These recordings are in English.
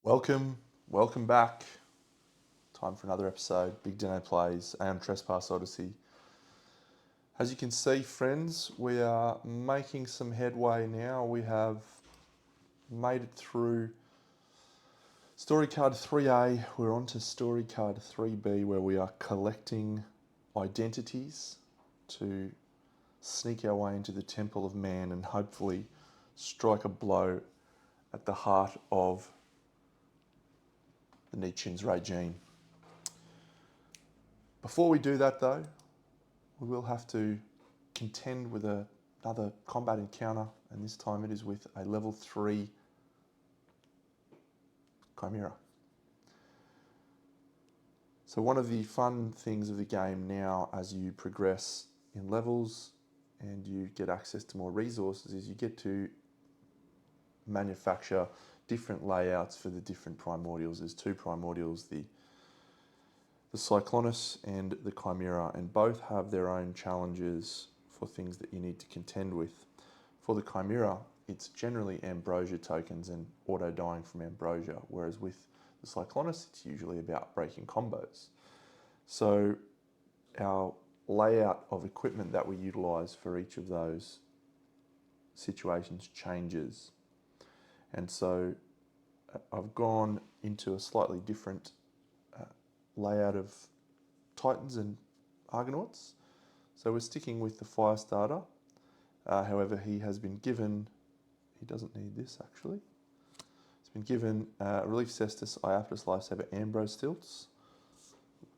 Welcome back. Time for another episode. BigDenoPlays, Aeon Trespass Odyssey. As you can see, friends, we are making some headway now. We have made it through story card 3A. We're on to story card 3B, where we are collecting identities to sneak our way into the Temple of Man and hopefully strike a blow at the heart of the Nietzschean's regime. Before we do that though, we will have to contend with another combat encounter, and this time it is with a level 3 Chimera. So one of the fun things of the game now as you progress in levels and you get access to more resources is you get to manufacture different layouts for the different primordials. There's two primordials, the Cyclonus and the Chimera, and both have their own challenges for things that you need to contend with. For the Chimera, it's generally ambrosia tokens and auto-dying from ambrosia, whereas with the Cyclonus, it's usually about breaking combos. So our layout of equipment that we utilise for each of those situations changes. And so I've gone into a slightly different layout of Titans and Argonauts. So we're sticking with the Firestarter. However, he has been given, he doesn't need this actually. He's been given Relief Cestus, Iapetus, Lifesaver, Ambrose Stilts,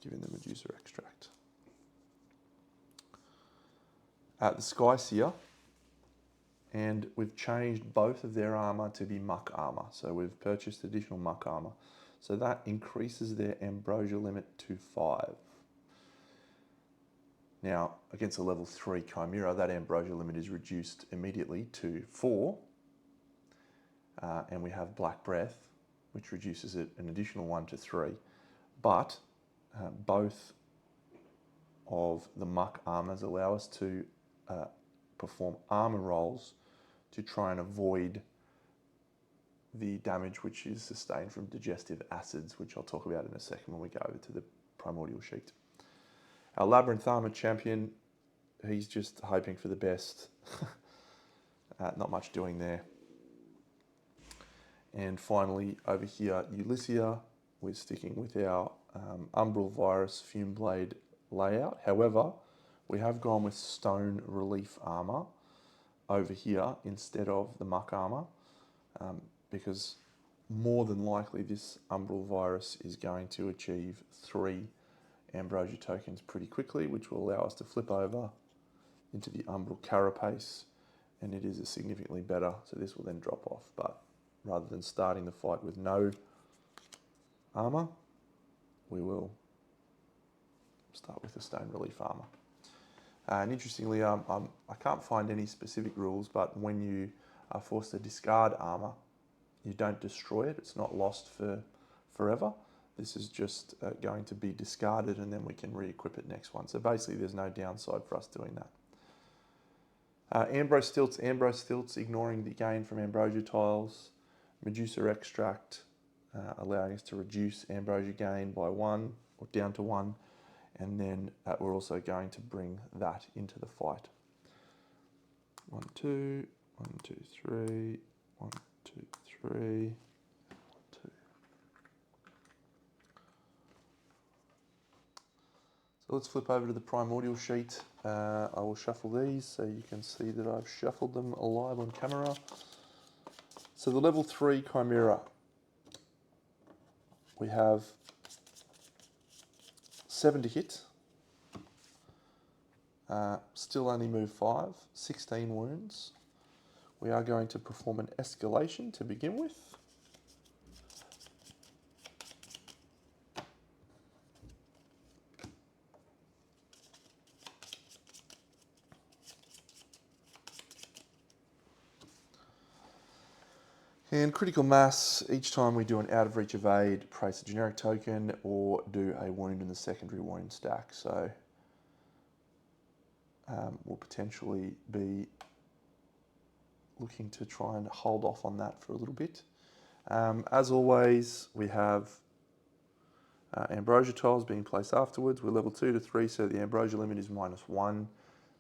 given the Medusa Extract. The Skyseer, and we've changed both of their armour to be muck armour. So we've purchased additional muck armour. So that increases their ambrosia limit to 5. Now, against a level 3 Chimera, that ambrosia limit is reduced immediately to 4. And we have Black Breath, which reduces it an additional 1 to 3. But both of the muck armours allow us to perform armour rolls to try and avoid the damage which is sustained from digestive acids, which I'll talk about in a second when we go over to the primordial sheet. Our Labyrinth Armour champion, he's just hoping for the best. Not much doing there. And finally, over here, Ulyssia, we're sticking with our Umbral Virus Fume Blade layout. However, we have gone with Stone Relief Armour over here instead of the muck armour, because more than likely this Umbral Virus is going to achieve 3 ambrosia tokens pretty quickly, which will allow us to flip over into the Umbral Carapace, and it is a significantly better, so this will then drop off. But rather than starting the fight with no armour, we will start with the Stone Relief Armour. And interestingly, I can't find any specific rules, but when you are forced to discard armour, you don't destroy it. It's not lost for forever. This is just going to be discarded, and then we can re-equip it next one. So basically, there's no downside for us doing that. Ambrose Stilts, ignoring the gain from ambrosia tiles. Medusa Extract, allowing us to reduce ambrosia gain by 1 or down to 1. And then we're also going to bring that into the fight. 1, 2, 1, 2, 3, 1, 2, 3, 1, 2. So let's flip over to the primordial sheet. I will shuffle these so you can see that I've shuffled them live on camera. So the level 3 Chimera, we have 7 to hit, still only move 5, 16 wounds. We are going to perform an escalation to begin with. And critical mass, each time we do an out of reach evade, place a generic token or do a wound in the secondary wound stack. So we'll potentially be looking to try and hold off on that for a little bit. As always, we have ambrosia tiles being placed afterwards. We're level 2 to 3, so the ambrosia limit is -1.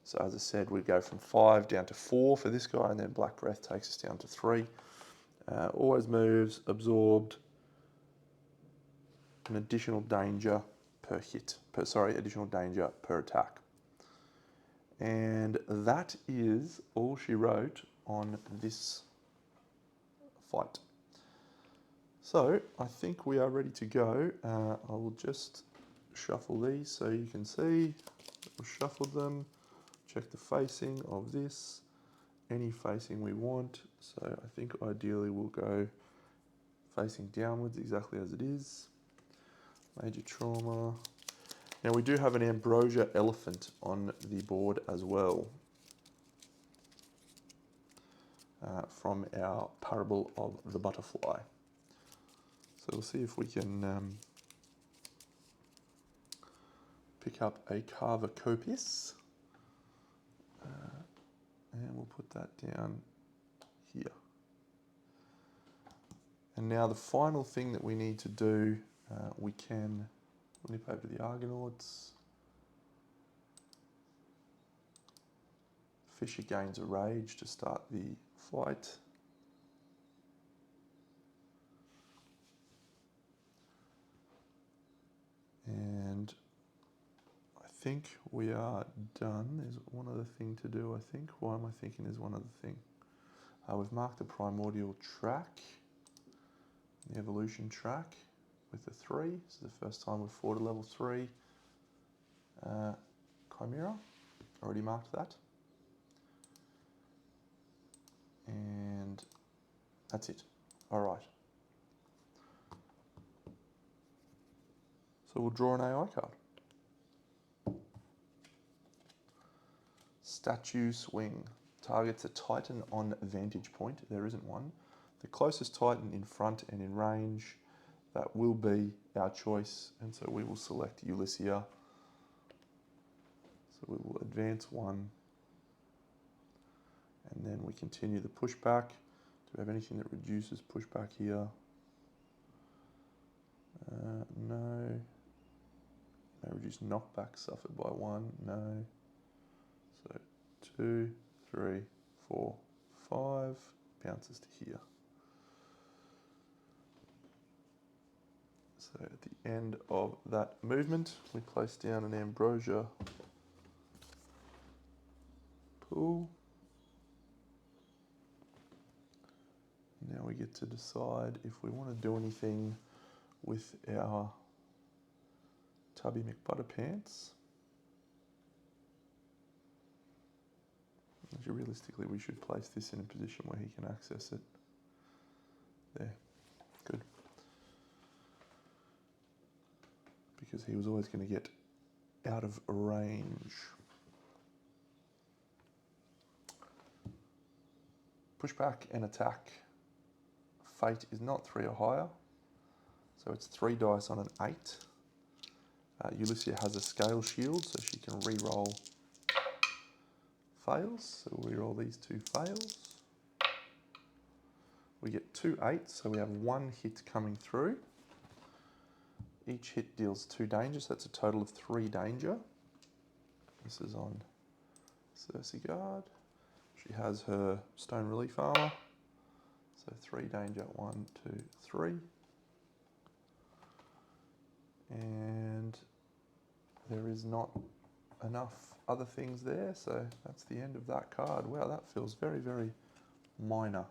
So as I said, we go from 5 down to 4 for this guy, and then Black Breath takes us down to 3. Always moves, absorbed, an additional danger per hit. Additional danger per attack. And that is all she wrote on this fight. So I think we are ready to go. I will just shuffle these so you can see. We'll shuffle them, check the facing of this, any facing we want. So I think ideally we'll go facing downwards exactly as it is. Major trauma. Now we do have an ambrosia elephant on the board as well. From our parable of the butterfly. So we'll see if we can pick up a Carvacopis. And we'll put that down here. And now the final thing that we need to do, we can nip over to the Argonauts. Fisher gains a rage to start the fight. And I think we are done. There's one other thing to do, I think. Why am I thinking there's one other thing? We've marked the primordial track, the evolution track with the 3. This is the first time we've fought a level 3 Chimera. Already marked that. And that's it. All right. So we'll draw an AI card. Statue Swing. Targets a Titan on vantage point. There isn't one. The closest Titan in front and in range. That will be our choice. And so we will select Ulyssia. So we will advance 1. And then we continue the pushback. Do we have anything that reduces pushback here? No. No, reduce knockback suffered by 1. No. So 2, 3, 4, 5. Bounces to here. So at the end of that movement, we place down an ambrosia pool. Now we get to decide if we want to do anything with our Tubby McButterpants. Actually, realistically, we should place this in a position where he can access it. There. Good. Because he was always going to get out of range. Pushback and attack. Fate is not 3 or higher, so it's 3 dice on an 8. Ulyssia has a scale shield, so she can re-roll fails. So we'll re-roll these 2 fails. We get 2 8s, so we have 1 hit coming through. Each hit deals 2 danger, so that's a total of 3 danger. This is on Circe Guard. She has her stone relief armor. So 3 danger, 1, 2, 3. And there is not enough other things there, so that's the end of that card. Wow, that feels very, very minor.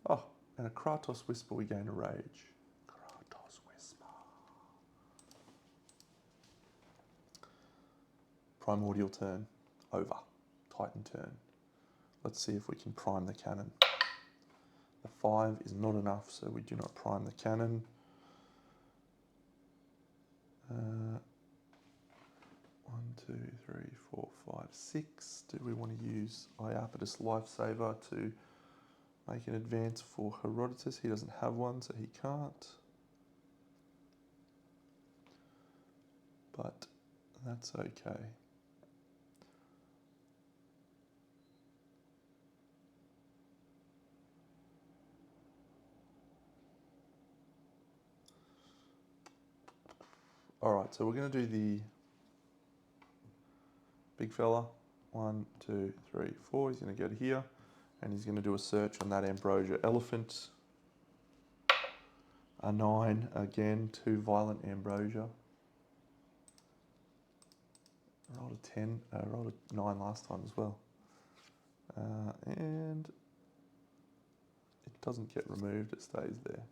Oh, and a Kratos Whisper, we gain a rage. Kratos Whisper. Primordial turn, over. Titan turn. Let's see if we can prime the cannon. The 5 is not enough, so we do not prime the cannon. 1, 2, 3, 4, 5, 6. Do we want to use Iapetus Lifesaver to make an advance for Herodotus? He doesn't have one, so he can't. But that's okay. All right, so we're going to do the big fella. 1, 2, 3, 4. He's going to go to here, and he's going to do a search on that ambrosia elephant. A 9 again, 2 violent ambrosia. I rolled a 10. I rolled a 9 last time as well, and it doesn't get removed. It stays there.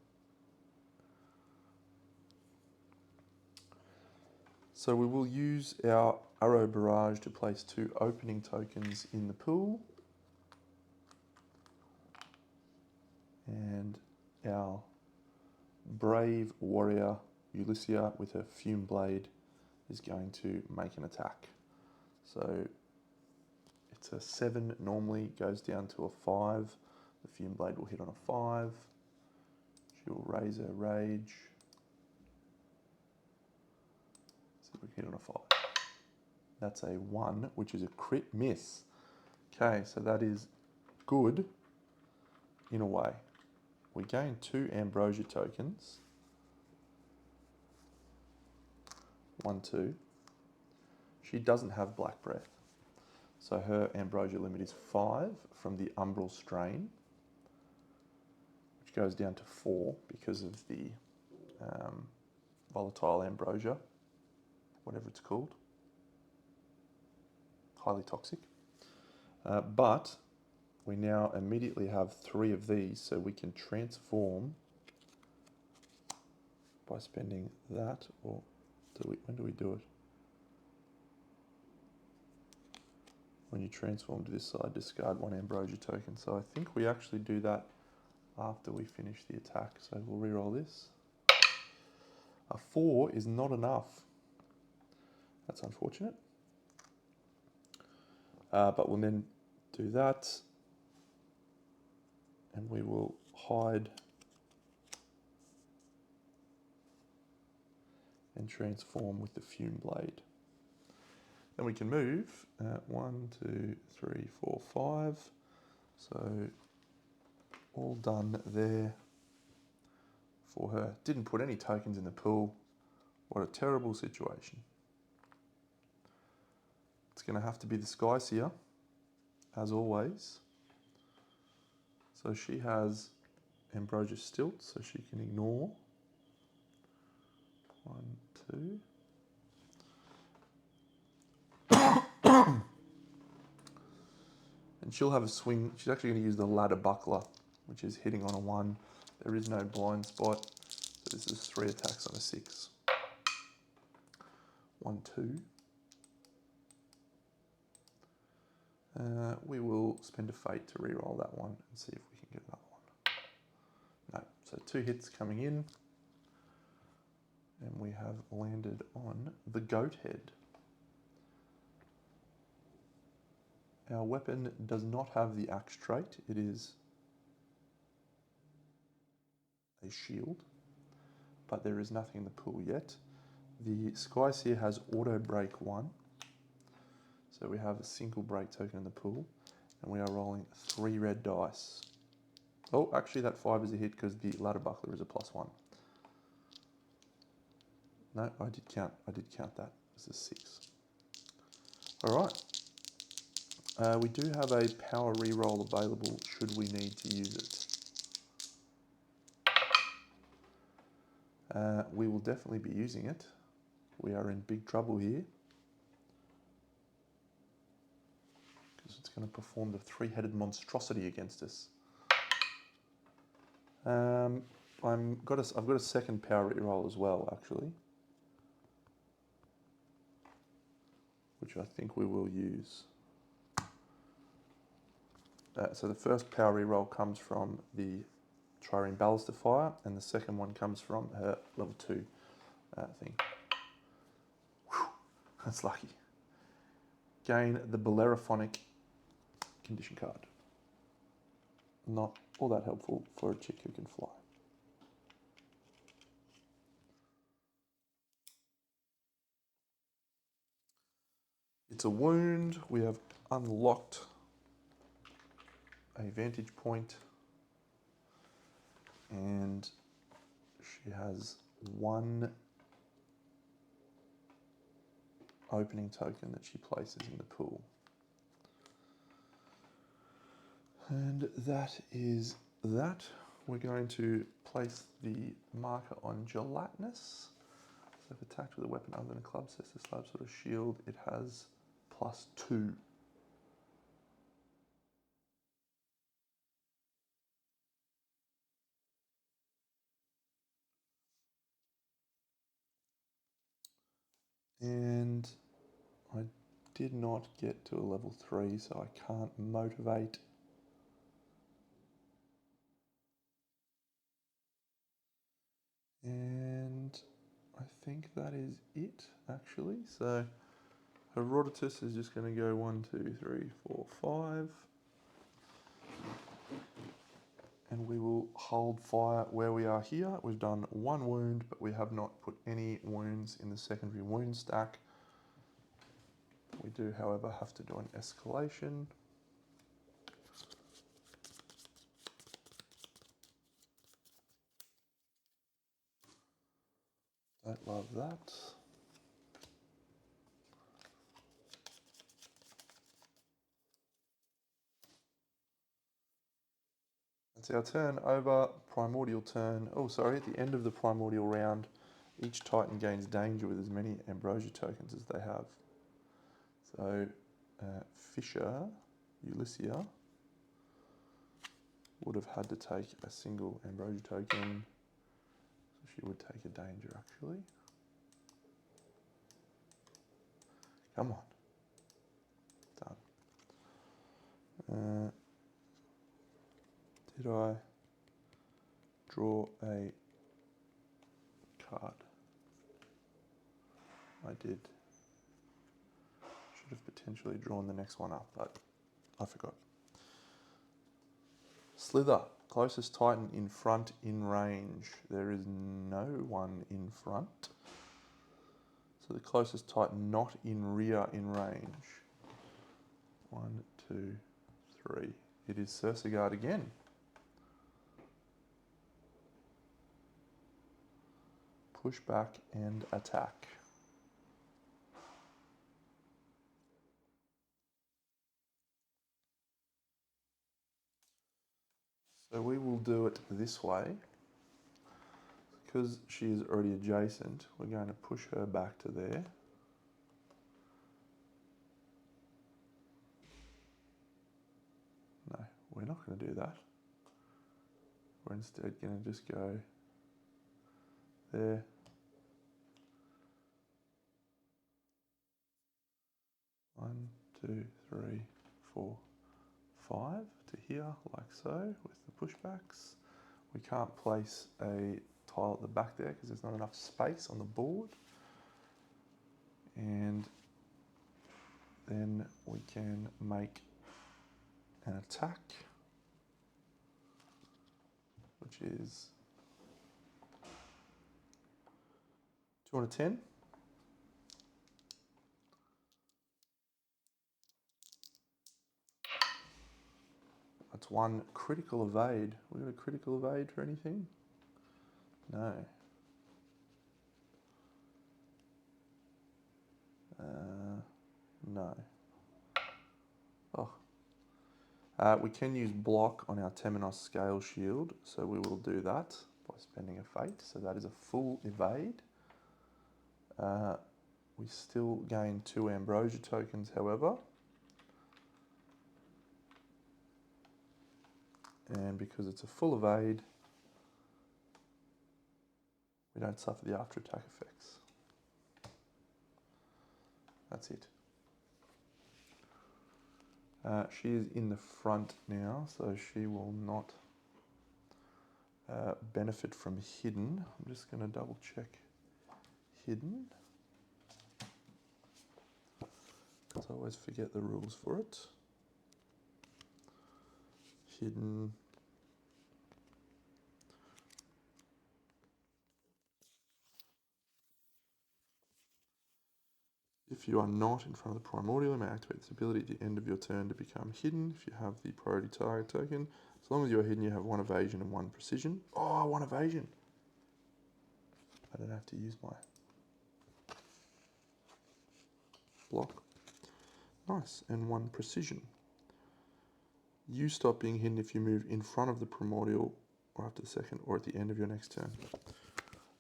So we will use our arrow barrage to place 2 opening tokens in the pool. And our brave warrior Ulysses with her fume blade is going to make an attack. So it's a 7 normally, goes down to a 5. The fume blade will hit on a 5. She will raise her rage. We hit on a 5. That's a 1, which is a crit miss. Okay, so that is good in a way. We gain 2 ambrosia tokens. 1, 2. She doesn't have black breath, so her ambrosia limit is 5 from the umbral strain, which goes down to 4 because of the volatile ambrosia, whatever it's called, highly toxic. But we now immediately have 3 of these, so we can transform by spending that, or when do we do it? When you transform to this side, discard 1 ambrosia token. So I think we actually do that after we finish the attack. So we'll re-roll this. A 4 is not enough. That's unfortunate. But we'll then do that, and we will hide and transform with the fume blade. Then we can move 1, 2, 3, 4, 5. So all done there for her. Didn't put any tokens in the pool. What a terrible situation. It's going to have to be the Sky Seer, as always. So she has ambrosia stilt, so she can ignore. 1, 2. And she'll have a swing. She's actually going to use the ladder buckler, which is hitting on a 1. There is no blind spot, so this is 3 attacks on a 6. 1, 2. We will spend a fate to re-roll that one and see if we can get another one. No, so 2 hits coming in, and we have landed on the goat head. Our weapon does not have the axe trait. It is a shield, but there is nothing in the pool yet. The Sky Seer has auto break 1. So we have a single break token in the pool, and we are rolling 3 red dice. Oh, actually that 5 is a hit because the ladder buckler is a +1. No, I did count that. This is 6. All right. We do have a power reroll available should we need to use it. We will definitely be using it. We are in big trouble here, because it's going to perform the 3-headed monstrosity against us. I've got a second power reroll as well, actually, which I think we will use. So the first power reroll comes from the Trireme Ballistifier, and the second one comes from her level 2 thing. Whew, that's lucky. Gain the Bellerophonic condition card. Not all that helpful for a chick who can fly. It's a wound. We have unlocked a vantage point, and she has 1 opening token that she places in the pool. And that is that. We're going to place the marker on gelatinous. So if attacked with a weapon other than a club, says the slab sort of shield, it has +2. And I did not get to a level 3, so I can't motivate. And I think that is it, actually. So Herodotus is just going to go 1, 2, 3, 4, 5. And we will hold fire where we are here. We've done 1 wound, but we have not put any wounds in the secondary wound stack. We do, however, have to do an escalation. Don't love that. That's our turn over. Primordial turn. Oh, sorry, at the end of the primordial round, each Titan gains danger with as many ambrosia tokens as they have. So, Fisher, Ulyssia, would have had to take a single ambrosia token. So she would take a danger, actually. Come on. Done. Did I draw a card? I did. Should have potentially drawn the next one up, but I forgot. Slither, closest Titan in front in range. There is no one in front. So the closest Titan not in rear in range. 1, 2, 3. It is Cersegard again. Push back and attack. So we will do it this way. Because she is already adjacent, we're going to push her back to there. No, we're not going to do that. We're instead going to just go there. One, 2, 3, 4, 5 to here, like so, with the pushbacks. We can't place a tile at the back there because there's not enough space on the board. And then we can make an attack, which is 210. That's 1 critical evade. We got a critical evade for anything? No. No. Oh. We can use block on our Temenos scale shield, so we will do that by spending a fate. So that is a full evade. We still gain 2 ambrosia tokens, however. And because it's a full evade, we don't suffer the after attack effects. That's it. She is in the front now, so she will not benefit from hidden. I'm just going to double check hidden, because I always forget the rules for it. Hidden. If you are not in front of the primordial, you may activate this ability at the end of your turn to become hidden. If you have the priority target token, as long as you're hidden, you have 1 evasion and 1 precision. Oh, 1 evasion. I don't have to use my... block. Nice, and 1 precision. You stop being hidden if you move in front of the primordial or after the second or at the end of your next turn.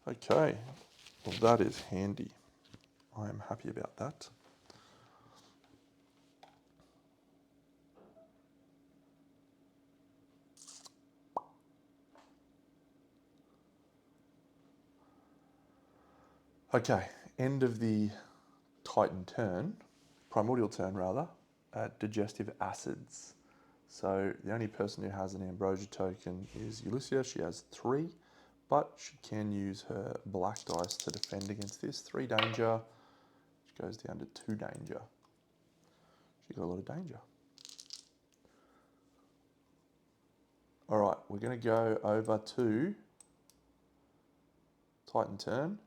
Okay, well that is handy. I am happy about that. Okay, end of the Titan turn, primordial turn rather, digestive acids. So the only person who has an ambrosia token is Ulysses. She has 3, but she can use her black dice to defend against this. 3 danger, she goes down to 2 danger. She got a lot of danger. All right, we're going to go over to Titan turn.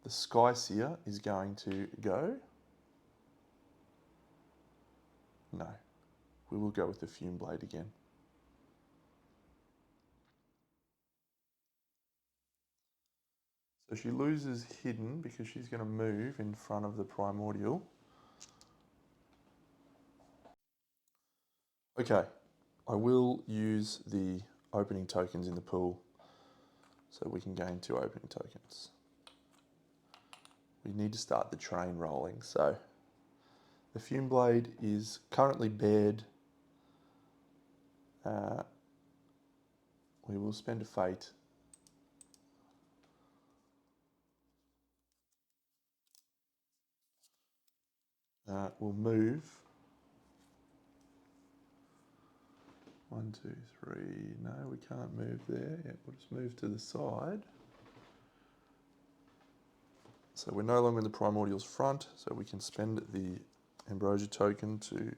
The Sky Seer is going to go. No, we will go with the Fume Blade again. So she loses hidden because she's going to move in front of the primordial. Okay, I will use the opening tokens in the pool so we can gain 2 opening tokens. We need to start the train rolling. So the Fume Blade is currently bared. We will spend a fate. We'll move. 1, 2, 3. No, we can't move there. Yeah, we'll just move to the side. So we're no longer in the primordial's front, so we can spend the ambrosia token to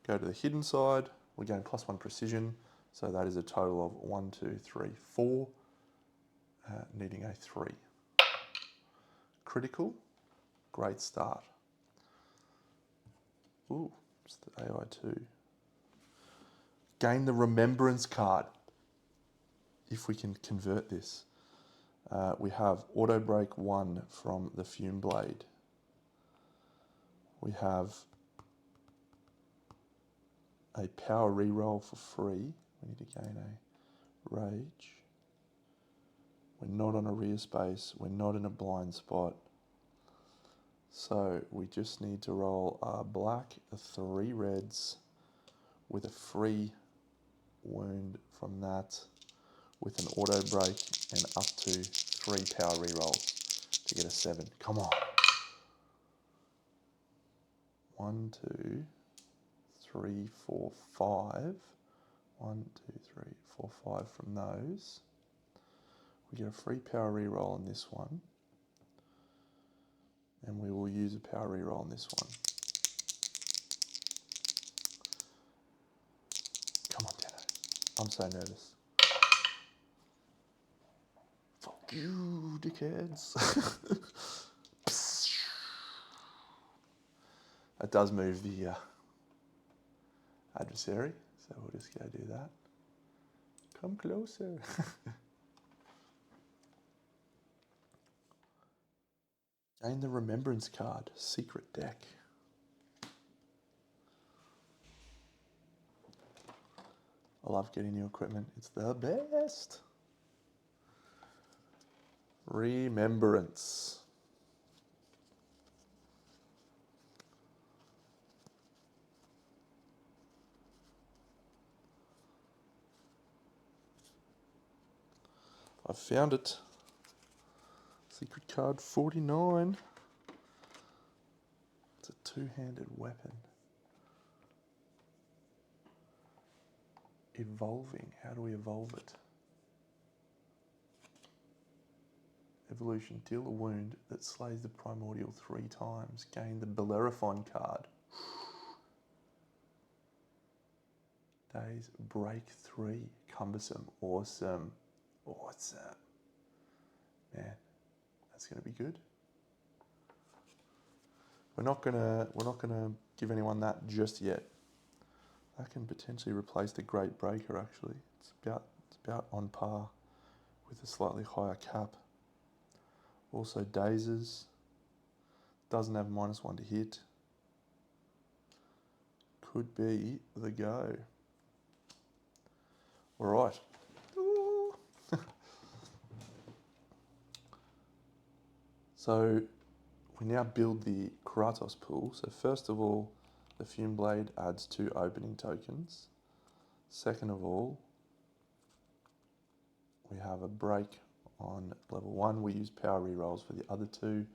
go to the hidden side. We gain +1 precision, so that is a total of 1, 2, 3, 4, needing a 3. Critical, great start. Ooh, it's the AI2. Gain the remembrance card, if we can convert this. We have auto break 1 from the Fume Blade. We have a power reroll for free. We need to gain a rage. We're not on a rear space. We're not in a blind spot. So we just need to roll a black, 3 reds with a free wound from that with an auto break and up to 3 power rerolls to get a 7. Come on. 1, 2, 3, 4, 5. 1, 2, 3, 4, 5 from those. We get a free power reroll on this one. And we will use a power reroll on this one. Come on, Deno. I'm so nervous. Fuck you, dickheads. That does move the adversary, so we'll just go do that. Come closer. Gain the remembrance card, secret deck. I love getting new equipment, it's the best. Remembrance. I've found it. Secret card 49. It's a 2-handed weapon. Evolving. How do we evolve it? Evolution. Deal a wound that slays the primordial 3 times. Gain the Bellerophon card. Days. Break 3. Cumbersome. Awesome. Awesome. Man, that's going to be good. We're not gonna give anyone that just yet. That can potentially replace the Great Breaker. Actually, it's about on par with a slightly higher cap. Also, dazes. Doesn't have -1 to hit. Could be the go. All right. So we now build the Kratos pool. So first of all, the Fume Blade adds 2 opening tokens. Second of all, we have a break on level 1. We use power rerolls for the other 2.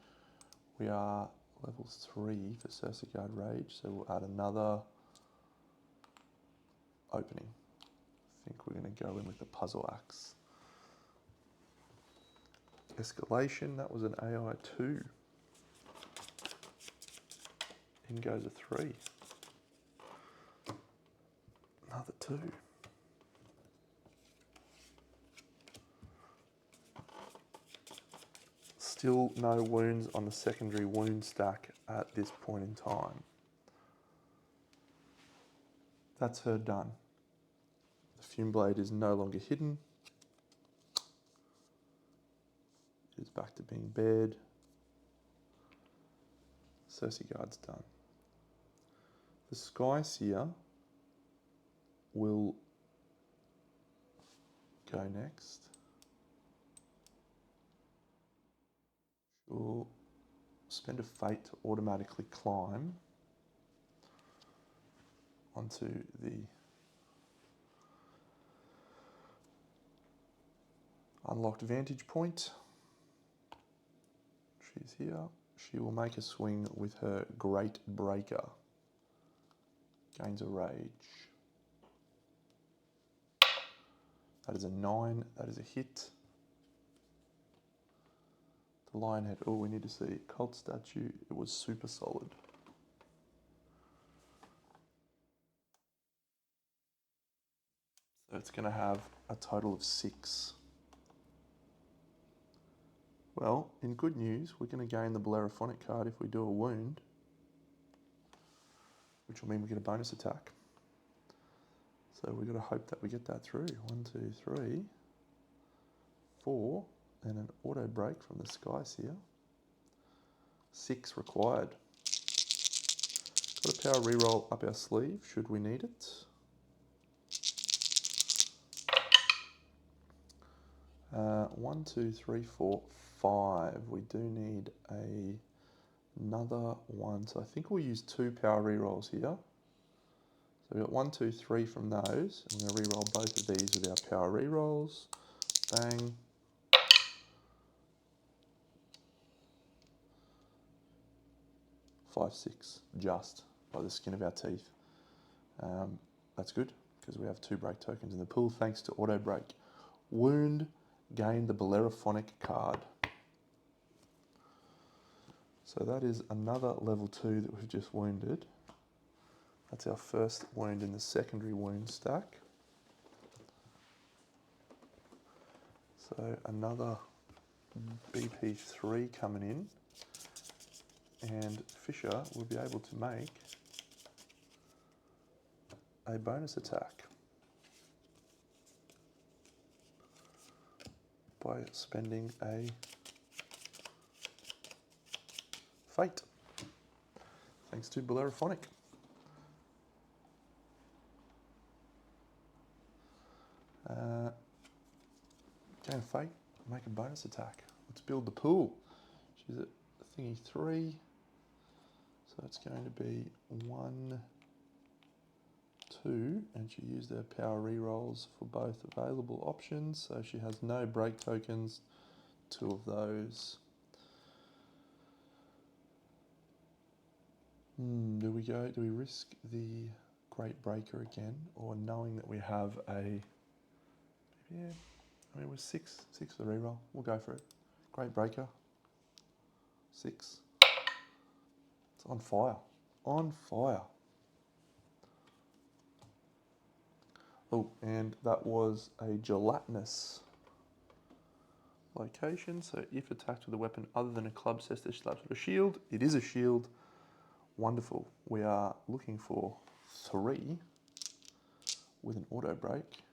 We are level 3 for Cersei Rage, so we'll add another opening. I think we're going to go in with the Puzzle Axe. Escalation, that was an AI 2. In goes a 3. Another 2. Still no wounds on the secondary wound stack at this point in time. That's her done. The Fume Blade is no longer hidden. It's back to being bared. Cersei Guard's done. The Sky Seer will go next. She'll spend a fate to automatically climb onto the unlocked vantage point. She's here. She will make a swing with her Great Breaker. Gains a rage. That is a 9. That is a hit. The Lionhead. Oh, we need to see. Cult Statue. It was super solid. So it's going to have a total of 6. Well, in good news, we're going to gain the Bellerophonic card if we do a wound, which will mean we get a bonus attack. So we've got to hope that we get that through. 1, 2, 3, 4, and an auto break from the Sky Seer. 6 required. Got a power reroll up our sleeve should we need it. 1, 2, 3, 4, 5. We do need another 1. So I think we'll use 2 power rerolls here. So we've got 1, 2, 3 from those. I'm going to reroll both of these with our power rerolls. Bang. Five, 6, just by the skin of our teeth. That's good because we have 2 break tokens in the pool thanks to auto break. Wound, gain the Bellerophonic card. So that is another level 2 that we've just wounded. That's our first wound in the secondary wound stack. So another BP3 coming in, and Fisher will be able to make a bonus attack by spending a fate, thanks to Bellerophonic. Gain a fate, make a bonus attack. Let's build the pool. She's at thingy 3, so it's going to be 1, 2, and she used her power rerolls for both available options, so she has no break tokens, 2 of those. Do we risk the Great Breaker again, or knowing that we have it was 6 for the reroll. We'll go for it. Great Breaker. 6. It's on fire. On fire. Oh, and that was a gelatinous location. So if attacked with a weapon other than a club says that she slaps with a shield, it is a shield. Wonderful. We are looking for 3 with an auto break.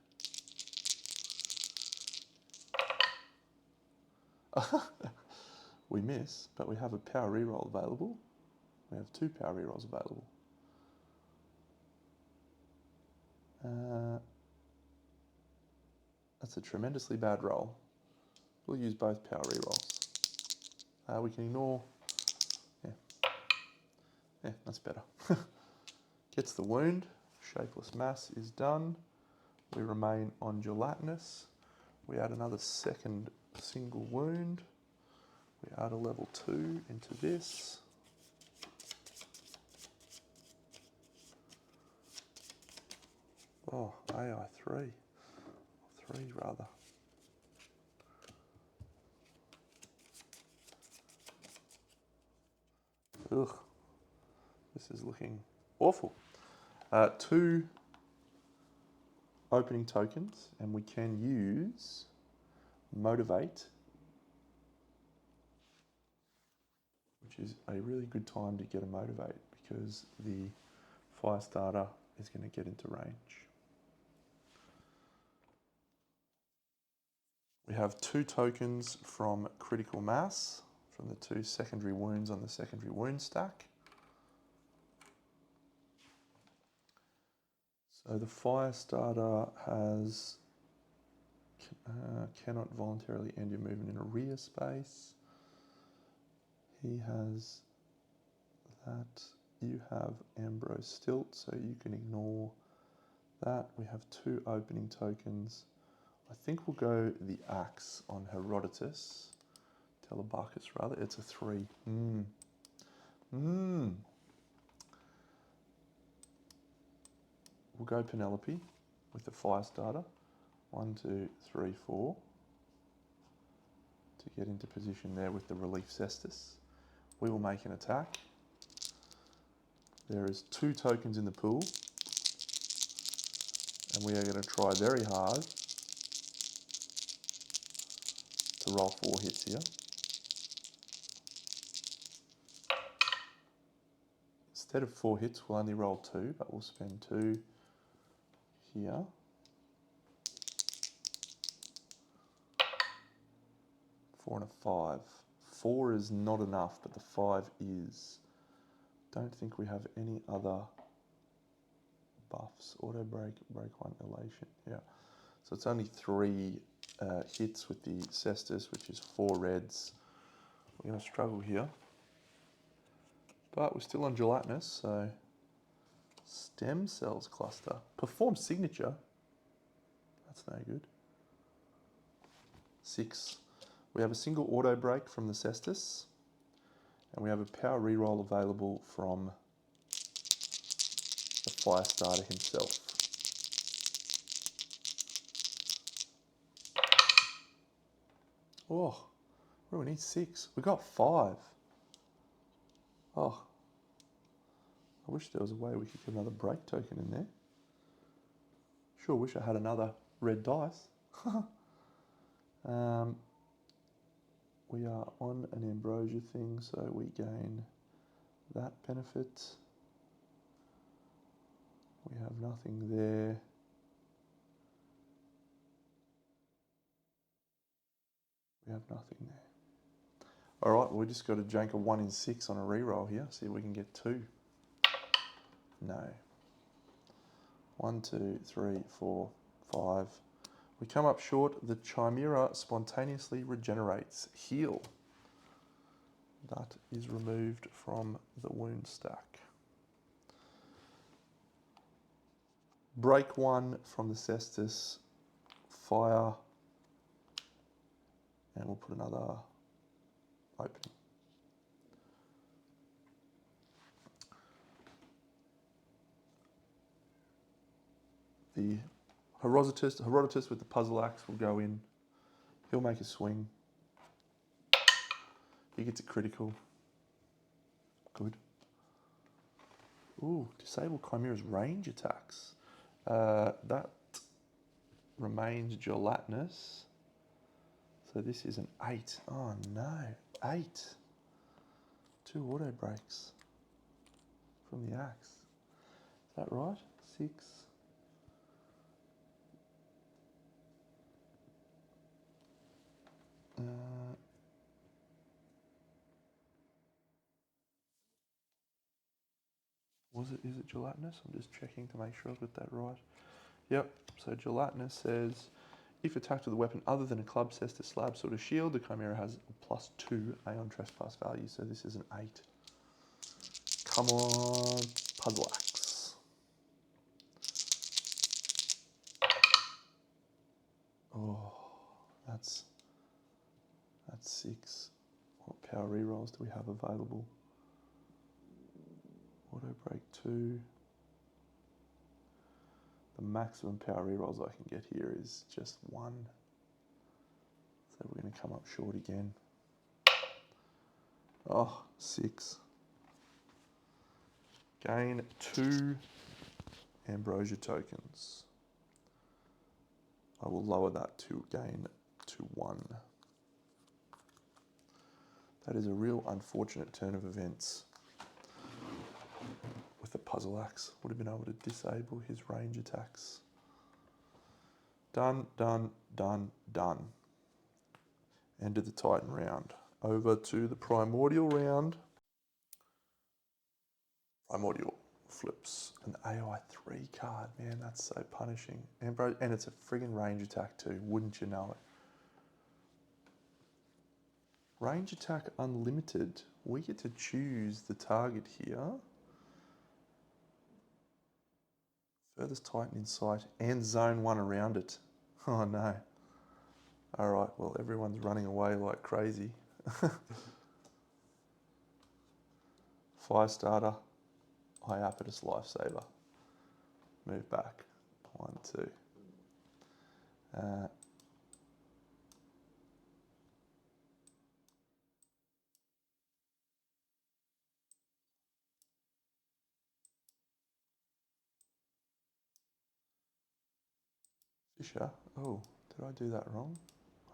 we miss, but we have a power reroll available. We have 2 power rerolls available. That's a tremendously bad roll. We'll use both power rerolls. We can ignore, yeah, that's better. Gets the wound, shapeless mass is done. We remain on gelatinous. We add another second single wound. We add a level 2 into this. Oh, AI 3. 3 rather. Ugh. This is looking awful. 2 opening tokens, and we can use Motivate, which is a really good time to get a Motivate because the fire starter is going to get into range. We have 2 tokens from Critical Mass, from the 2 secondary wounds on the secondary wound stack. So the fire starter has cannot voluntarily end your movement in a rear space. He has that. You have Ambrose Stilt, so you can ignore that. We have 2 opening tokens. I think we'll go the axe on Herodotus. Telebarcus rather. It's a 3. We'll go Penelope with the fire starter. 1, 2, 3, 4. To get into position there with the relief cestus. We will make an attack. There is 2 tokens in the pool. And we are going to try very hard to roll 4 hits here. Instead of 4 hits, we'll only roll 2, but we'll spend 2 here. 4 and a 5. 4 is not enough, but the 5 is. Don't think we have any other buffs. Auto break, break 1, elation. Yeah. So it's only 3 hits with the cestus, which is 4 reds. We're going to struggle here. But we're still on gelatinous, so stem cells cluster. Perform signature. That's no good. 6. We have a single auto break from the cestus, and we have a power reroll available from the fire starter himself. Oh, we need 6. We got 5. Oh, I wish there was a way we could get another break token in there. Sure wish I had another red dice. We are on an ambrosia thing, so we gain that benefit. We have nothing there. We have nothing there. All right, we just got to jank a 1 in 6 on a reroll here. See if we can get 2. No. 1, 2, 3, 4, 5. We come up short. The Chimera spontaneously regenerates. Heal. That is removed from the wound stack. Break 1 from the cestus. Fire. And we'll put another opening. The Herodotus with the puzzle axe will go in. He'll make a swing. He gets a critical. Good. Ooh, disable Chimera's range attacks. That remains gelatinous. So this is an 8. Oh no, 8. 2 auto breaks from the axe. Is that right? 6. is it gelatinous? I'm just checking to make sure I've got that right. Yep, so gelatinous says, if attacked with a weapon other than a club, cesta, slab, sword, or shield, the Chimera has a +2 Aeon Trespass value, so this is an 8. Come on, puzzle axe. Oh, that's 6. What power rerolls do we have available? Auto break 2. The maximum power rerolls I can get here is just 1. So we're going to come up short again. Oh, 6. Gain 2 ambrosia tokens. I will lower that to gain to 1. That is a real unfortunate turn of events. With the puzzle axe, would have been able to disable his range attacks. Done, done, done, done. End of the Titan round. Over to the Primordial round. Primordial flips an AI 3 card. Man, that's so punishing. And it's a friggin' range attack too, wouldn't you know it? Range attack unlimited. We get to choose the target here. Furthest Titan in sight and zone 1 around it. Oh no. Alright, well everyone's running away like crazy. Fire starter, Iapetus lifesaver. Move back. 1, 2. Fisher. Oh, did I do that wrong?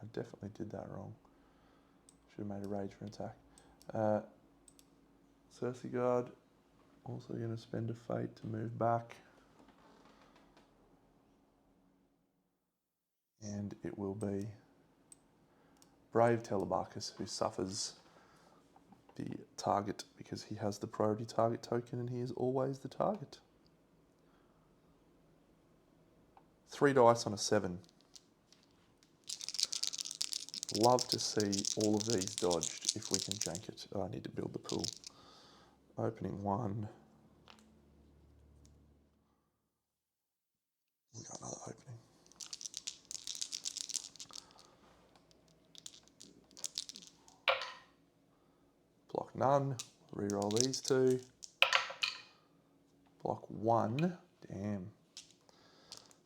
I definitely did that wrong. Should have made a rage for an attack. Cersei Guard. Also going to spend a fate to move back. And it will be Brave Telebarcus who suffers the target because he has the priority target token and he is always the target. 3 dice on a 7. Love to see all of these dodged if we can jank it. Oh, I need to build the pool. Opening 1. We got another opening. Block none. Reroll these 2. Block 1. Damn.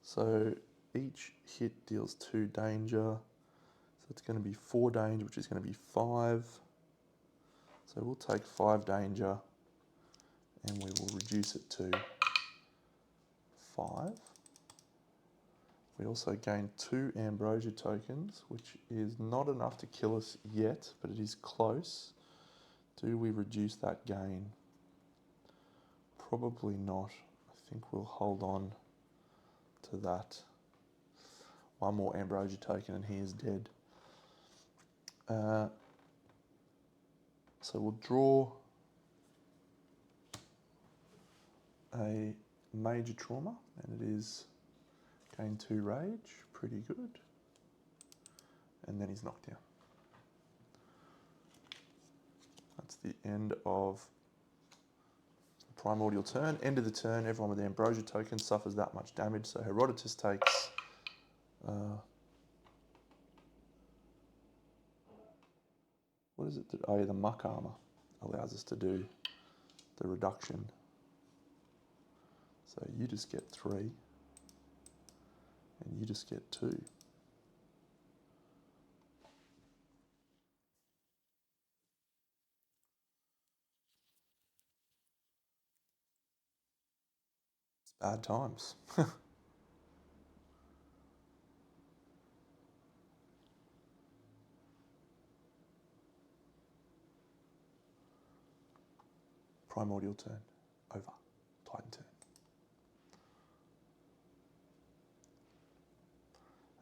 So each hit deals 2 danger. So it's going to be 4 danger, which is going to be 5. So we'll take 5 danger and we will reduce it to 5. We also gain 2 ambrosia tokens, which is not enough to kill us yet, but it is close. Do we reduce that gain? Probably not. I think we'll hold on to that. 1 more ambrosia token and he is dead. So we'll draw a major trauma, and it is gain 2 rage, pretty good. And then he's knocked down. That's the end of the Primordial turn. End of the turn, everyone with the ambrosia token suffers that much damage, so Herodotus takes what is it that, oh yeah, the muck armor allows us to do the reduction. So you just get 3 and you just get 2. It's bad times. Primordial turn, over. Titan turn.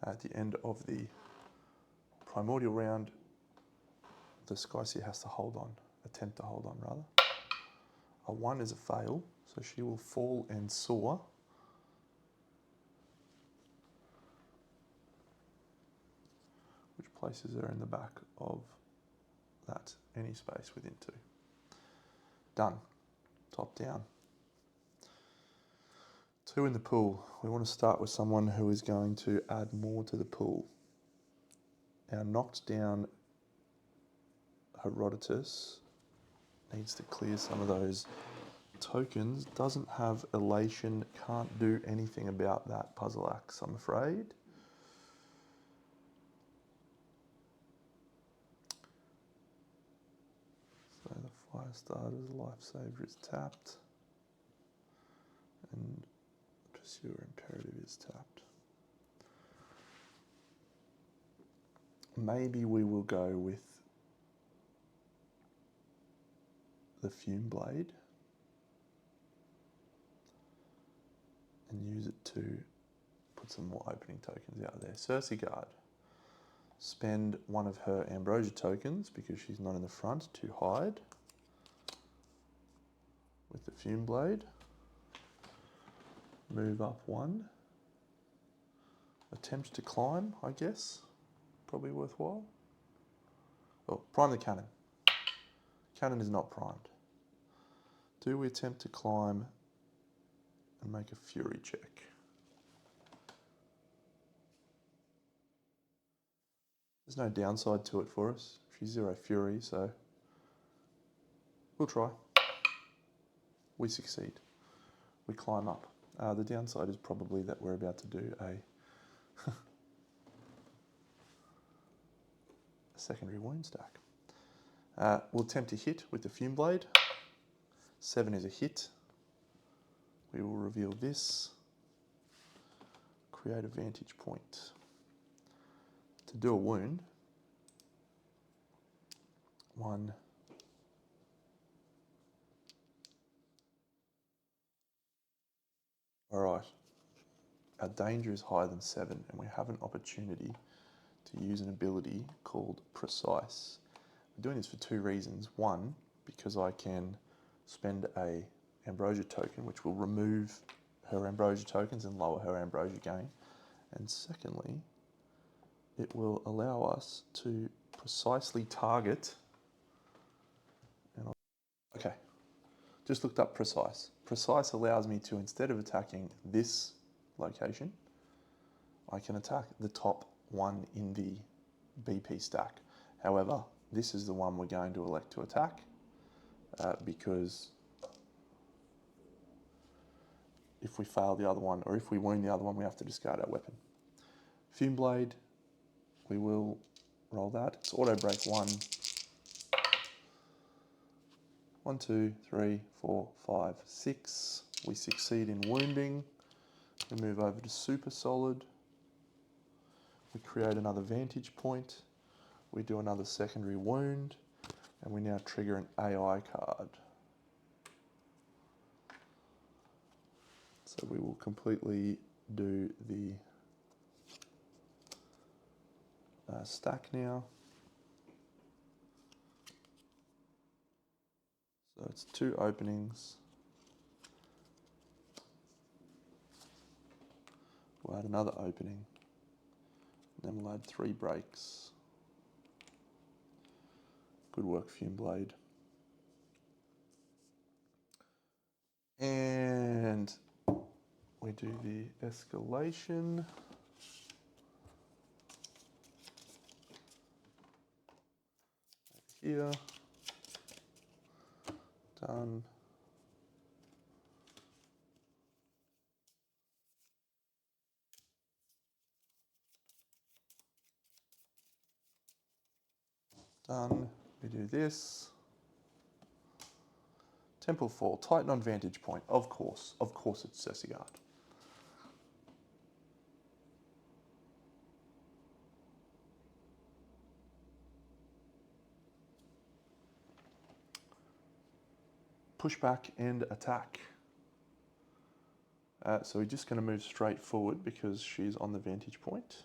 At the end of the Primordial round, the Skyseer has to hold on, attempt to hold on rather. A 1 is a fail, so So she will fall and soar. Which places her in the back of that, any space within 2. Done. Top down. 2 in the pool. We want to start with someone who is going to add more to the pool. Our knocked down Herodotus needs to clear some of those tokens. Doesn't have elation, can't do anything about that puzzle axe, I'm afraid. So the Firestarter's Lifesaver is tapped. And Pursuer Imperative is tapped. Maybe we will go with the Fume Blade and use it to put some more opening tokens out there. Cersei Guard. Spend one of her Ambrosia tokens because she's not in the front to hide with the Fume Blade. Move up 1. Attempt to climb, I guess. Probably worthwhile. Oh, prime the cannon. Cannon is not primed. Do we attempt to climb and make a fury check? There's no downside to it for us. She's 0 fury, so we'll try. We succeed. We climb up. The downside is probably that we're about to do a secondary wound stack. We'll attempt to hit with the Fume Blade. 7 is a hit. We will reveal this. Create a vantage point. To do a wound, 1. Alright. Our danger is higher than 7 and we have an opportunity to use an ability called Precise. I'm doing this for 2 reasons. 1, because I can spend a Ambrosia token which will remove her Ambrosia tokens and lower her Ambrosia gain. And secondly, it will allow us to precisely target. Okay, just looked up Precise. Precise allows me to, instead of attacking this location, I can attack the top 1 in the BP stack. However, this is the one we're going to elect to attack because if we fail the other one, or if we wound the other one, we have to discard our weapon. Fume Blade, we will roll that. It's auto break 1. 1, 2, 3, 4, 5, 6. We succeed in wounding. We move over to Super Solid. We create another vantage point. We do another secondary wound. And we now trigger an AI card. So we will completely do the stack now. So it's 2 openings. We'll add another opening. Then we'll add 3 breaks. Good work, Fume Blade. And we do the escalation. Here. Done. Done. We do this. Temple Fall, Titan on vantage point. Of course it's Cersei Guard. Pushback and attack. So we're just going to move straight forward because she's on the vantage point.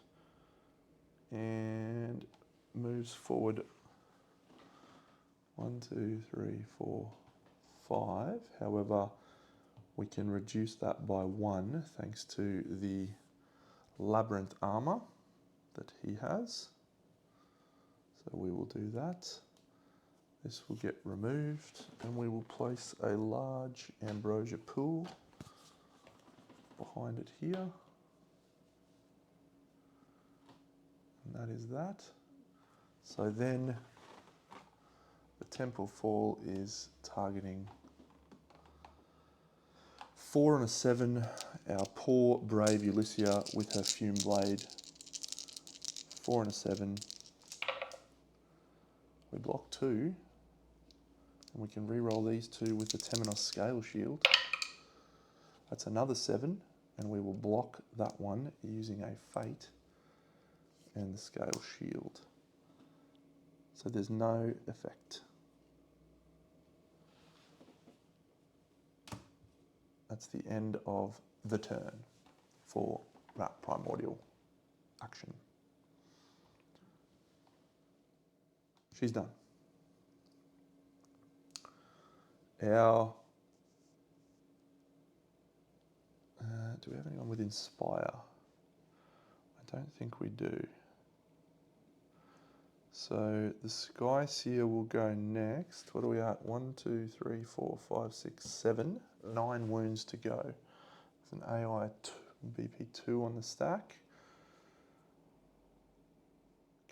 And moves forward 1, 2, 3, 4, 5. However, we can reduce that by 1 thanks to the labyrinth armor that he has. So we will do that. This will get removed and we will place a large ambrosia pool behind it here. And that is that. So then the Temple Fall is targeting 4 and a 7, our poor brave Ulyssia with her fume blade. 4 and a 7. We block 2, and we can re-roll these 2 with the Temenos Scale Shield. That's another 7, and we will block that one using a Fate and the Scale Shield. So there's no effect. That's the end of the turn for that primordial action. She's done. Our do we have anyone with Inspire? I don't think we do. So the Sky Seer will go next. What are we at? 1, 2, 3, 4, 5, 6, 7. 9 wounds to go. There's an AI BP2 on the stack.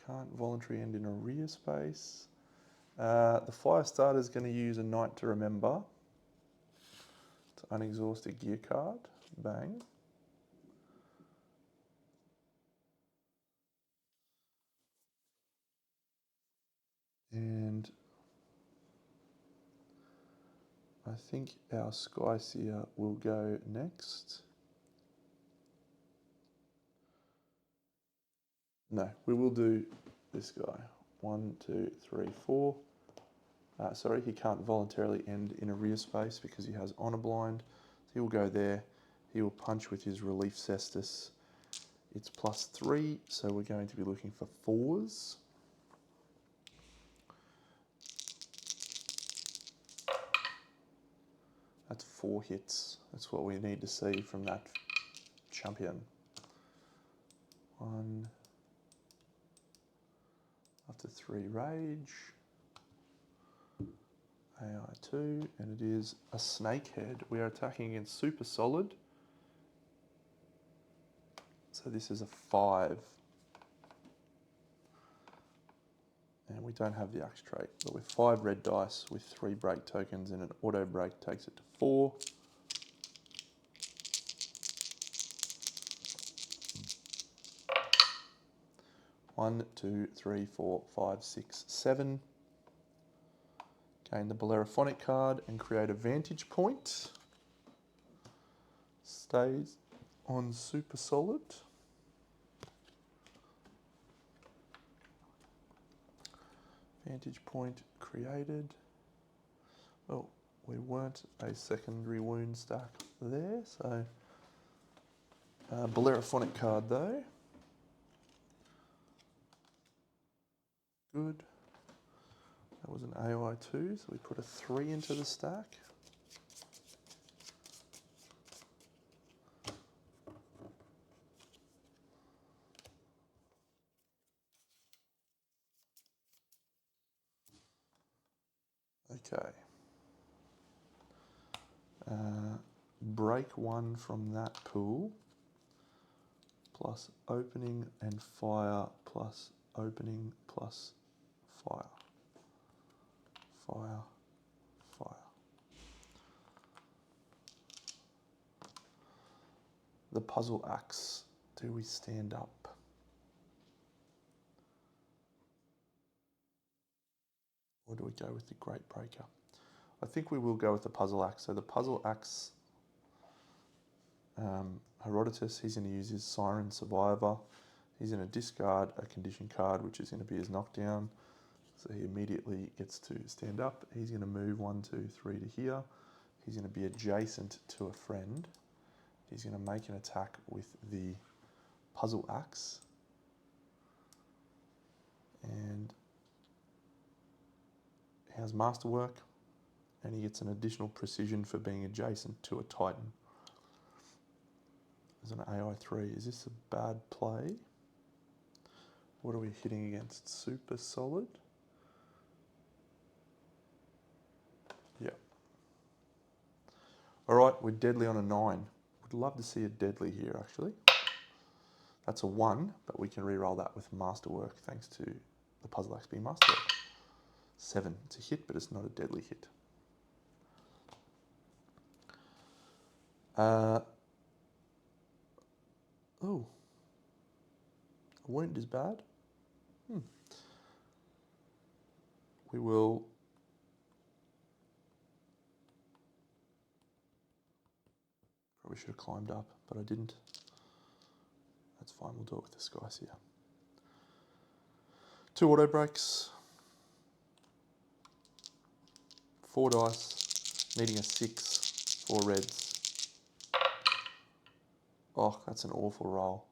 Can't voluntary end in a rear space. The Firestarter is going to use a Night to Remember. To unexhaust a gear card. Bang. And I think our Sky Seer will go next. No, we will do this guy. 1, 2, 3, 4. Sorry, he can't voluntarily end in a rear space because he has Honor Blind. So he will go there. He will punch with his Relief Cestus. It's +3, so we're going to be looking for 4s. That's 4 hits. That's what we need to see from that champion. 1. After 3 rage. AI2, and it is a Snakehead. We are attacking against Super Solid. So this is a 5. And we don't have the axe trait, but with 5 red dice with 3 break tokens and an auto break takes it to 4. One, 2, 3, 4, 5, 6, 7. Gain the Bellerophonic card and create a vantage point. Stays on Super Solid. Vantage point created. Well, we weren't a secondary wound stack there, so Bellerophonic card though. Good. That was an AI2, so we put a 3 into the stack. Okay. Break 1 from that pool, plus opening and fire, plus opening, plus fire. Fire, fire. The puzzle axe. Do we stand up? Or do we go with the Great Breaker? I think we will go with the puzzle axe. So the puzzle axe, Herodotus, he's going to use his Siren Survivor. He's going to discard a condition card, which is going to be his knockdown. So he immediately gets to stand up. He's going to move 1, 2, 3 to here. He's going to be adjacent to a friend. He's going to make an attack with the puzzle axe. And he has Masterwork. and he gets an additional precision for being adjacent to a Titan. There's an AI3. Is this a bad play? What are we hitting against? Super solid? Yeah. All right, we're deadly on a 9. Would love to see a deadly here, actually. That's a 1, but we can re-roll that with Masterwork thanks to the Puzzle Axe being Masterwork. 7. It's a hit, but it's not a deadly hit. Oh. A wound is bad? We will... Probably should have climbed up, but I didn't. That's fine, we'll do it with the skies here. 2 auto breaks. 4 dice, needing a 6, 4 reds. Oh, that's an awful roll.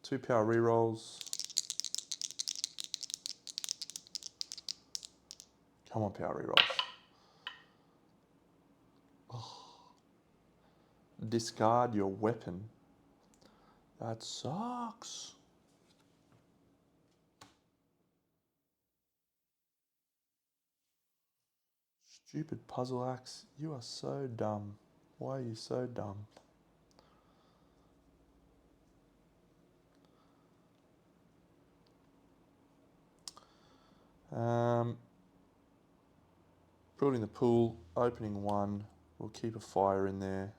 2 power rerolls. Come on, power rerolls. Oh. Discard your weapon. That sucks. Stupid Puzzle Axe, you are so dumb. Why are you so dumb? Building the pool, opening 1. We'll keep a fire in there.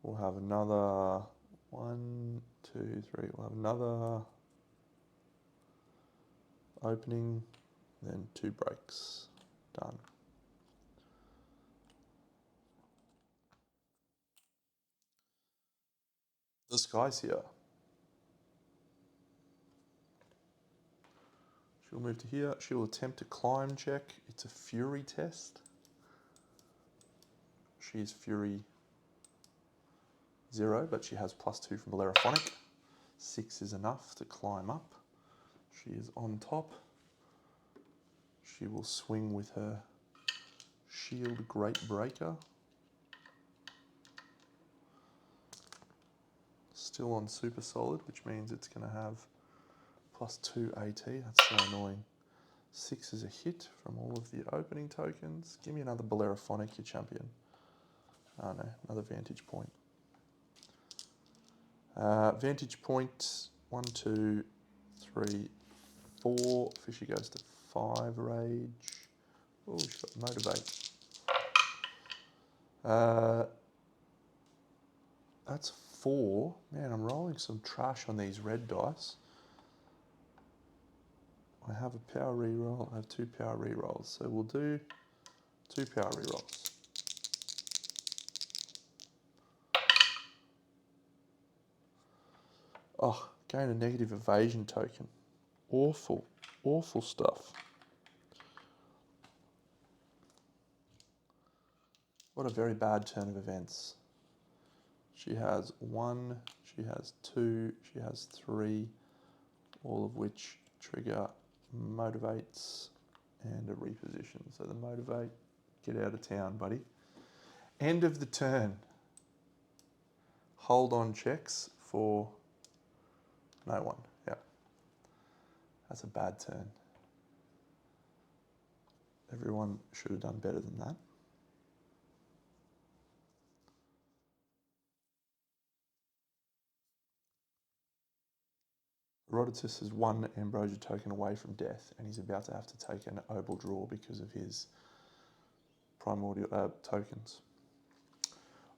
We'll have another 1, 2, 3. We'll have another opening, then 2 breaks. Done. The sky's here. She'll move to here. She'll attempt a climb check. It's a Fury test. She is Fury 0, but she has +2 from Bellerophonic. 6 is enough to climb up. She is on top. She will swing with her Shield Great Breaker. Still on super solid, which means it's going to have +2 AT. That's so annoying. 6 is a hit from all of the opening tokens. Give me another Bellerophonic, you champion. Oh no, another Vantage Point. Vantage Point, 1, 2, 3, 4. Fishy goes to 5 Rage. Oh, she's got Motivate. That's 4. Man, I'm rolling some trash on these red dice. I have a power reroll. I have 2 power rerolls. So we'll do 2 power rerolls. Oh, gain a negative evasion token. Awful, awful stuff. What a very bad turn of events. She has 1, she has 2, she has 3, all of which trigger motivates and a reposition. So the motivate, get out of town, buddy. End of the turn. Hold on checks for no one. Yeah. That's a bad turn. Everyone should have done better than that. Herodotus is 1 Ambrosia token away from death, and he's about to have to take an Obel draw because of his primordial tokens.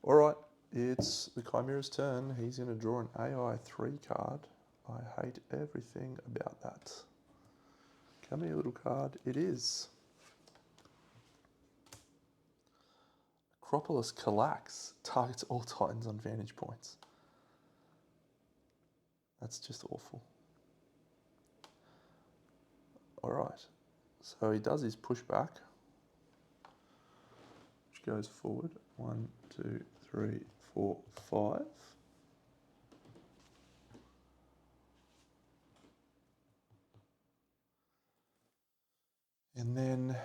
All right, it's the Chimera's turn. He's going to draw an AI3 card. I hate everything about that. Come here, little card. It is. Acropolis Kallax targets all Titans on Vantage Points. That's just awful. All right, so he does his pushback, which goes forward. 1, 2, 3, 4, 5. And then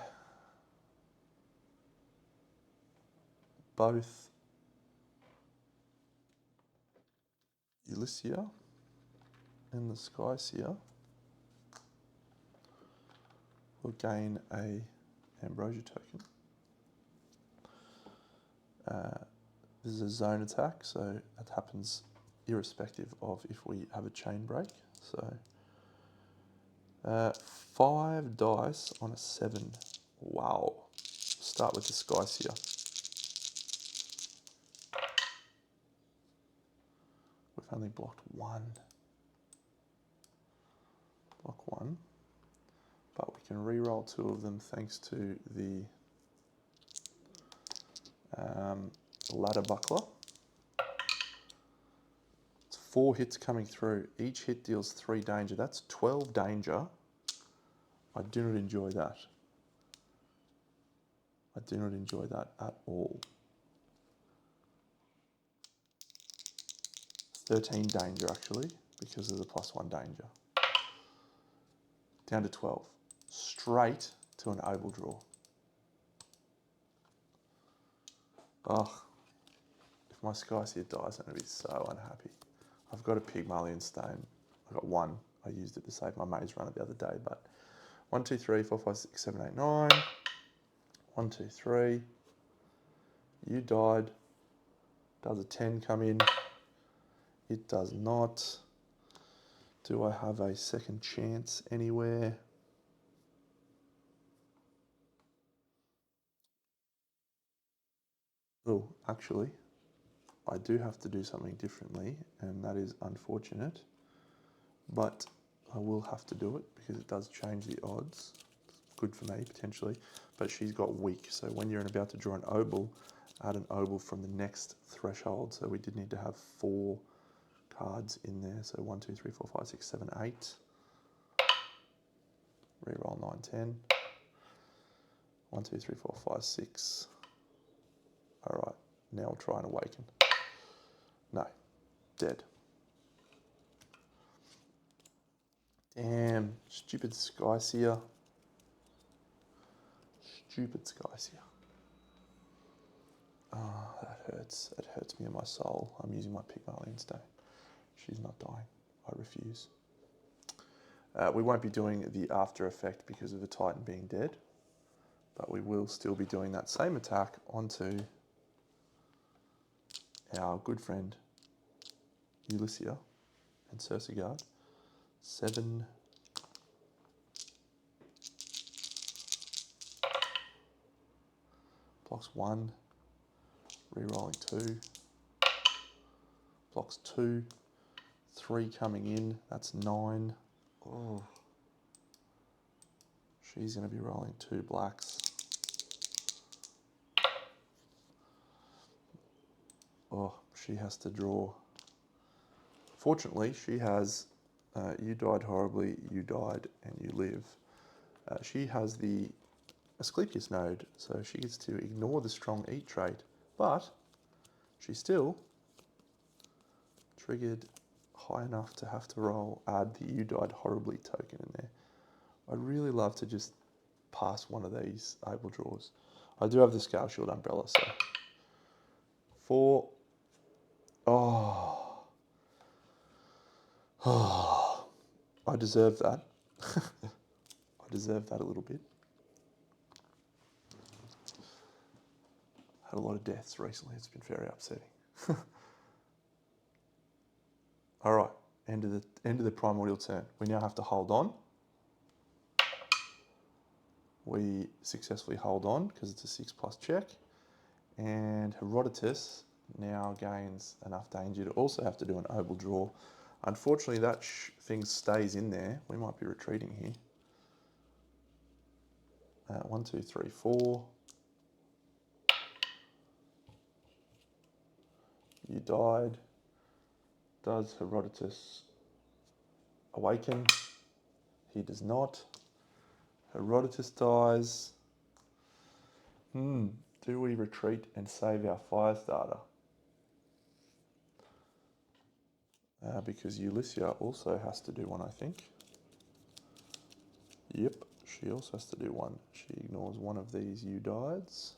both Ulyssia and the Skyseer will gain a Ambrosia token. This is a zone attack, so that happens irrespective of if we have a chain break. So 5 dice on a 7. Wow. Start with the Skyseer. We've only blocked 1. Block 1. But we can re-roll 2 of them thanks to the ladder buckler. It's 4 hits coming through. Each hit deals 3 danger. That's 12 danger. I do not enjoy that. I do not enjoy that at all. 13 danger actually, because of the +1 danger. Down to 12. Straight to an oval draw. Oh, if my Skyseer dies, I'm going to be so unhappy. I've got a Pygmalion stone. I got 1. I used it to save my maze runner the other day, but 1, 2, 3, 4, 5, 6, 7, 8, 9. 1, 2, 3. You died. Does a 10 come in? It does not. Do I have a second chance anywhere? Oh, actually, I do have to do something differently, and that is unfortunate. But I will have to do it because it does change the odds. Good for me, potentially. But she's got weak, so when you're about to draw an oval, add an oval from the next threshold. So we did need to have 4 cards in there. So 1, 2, 3, 4, 5, 6, 7, 8. Reroll 9, 10. 1, 2, 3, 4, 5, 6. All right, now I'll try and awaken. No, dead. Damn, stupid Skyseer. Stupid Skyseer. Ah, that hurts. It hurts me in my soul. I'm using my Pygmalion stone. She's not dying. I refuse. We won't be doing the after effect because of the Titan being dead, but we will still be doing that same attack onto our good friend Ulyssia and Cersei. 7. Blocks 1. Rerolling 2. Blocks 2. 3 coming in. That's 9. Oh. She's going to be rolling 2 blacks. Oh, she has to draw. Fortunately, she has you died horribly, you died, and you live. She has the Asclepius node, so she gets to ignore the strong eat trait, but she still triggered high enough to have to add the you died horribly token in there. I'd really love to just pass one of these able draws. I do have the Scale Shield Umbrella, so 4. Oh. Oh. I deserve that. I deserve that a little bit. Had a lot of deaths recently. It's been very upsetting. All right, end of the primordial turn. We now have to hold on. We successfully hold on because it's a 6+ check, and Herodotus now gains enough danger to also have to do an oval draw. Unfortunately, that thing stays in there. We might be retreating here. 1, 2, 3, 4. You died. Does Herodotus awaken? He does not. Herodotus dies. Do we retreat and save our Firestarter? Because Ulyssia also has to do one, I think. Yep, she also has to do one. She ignores one of these you dieds.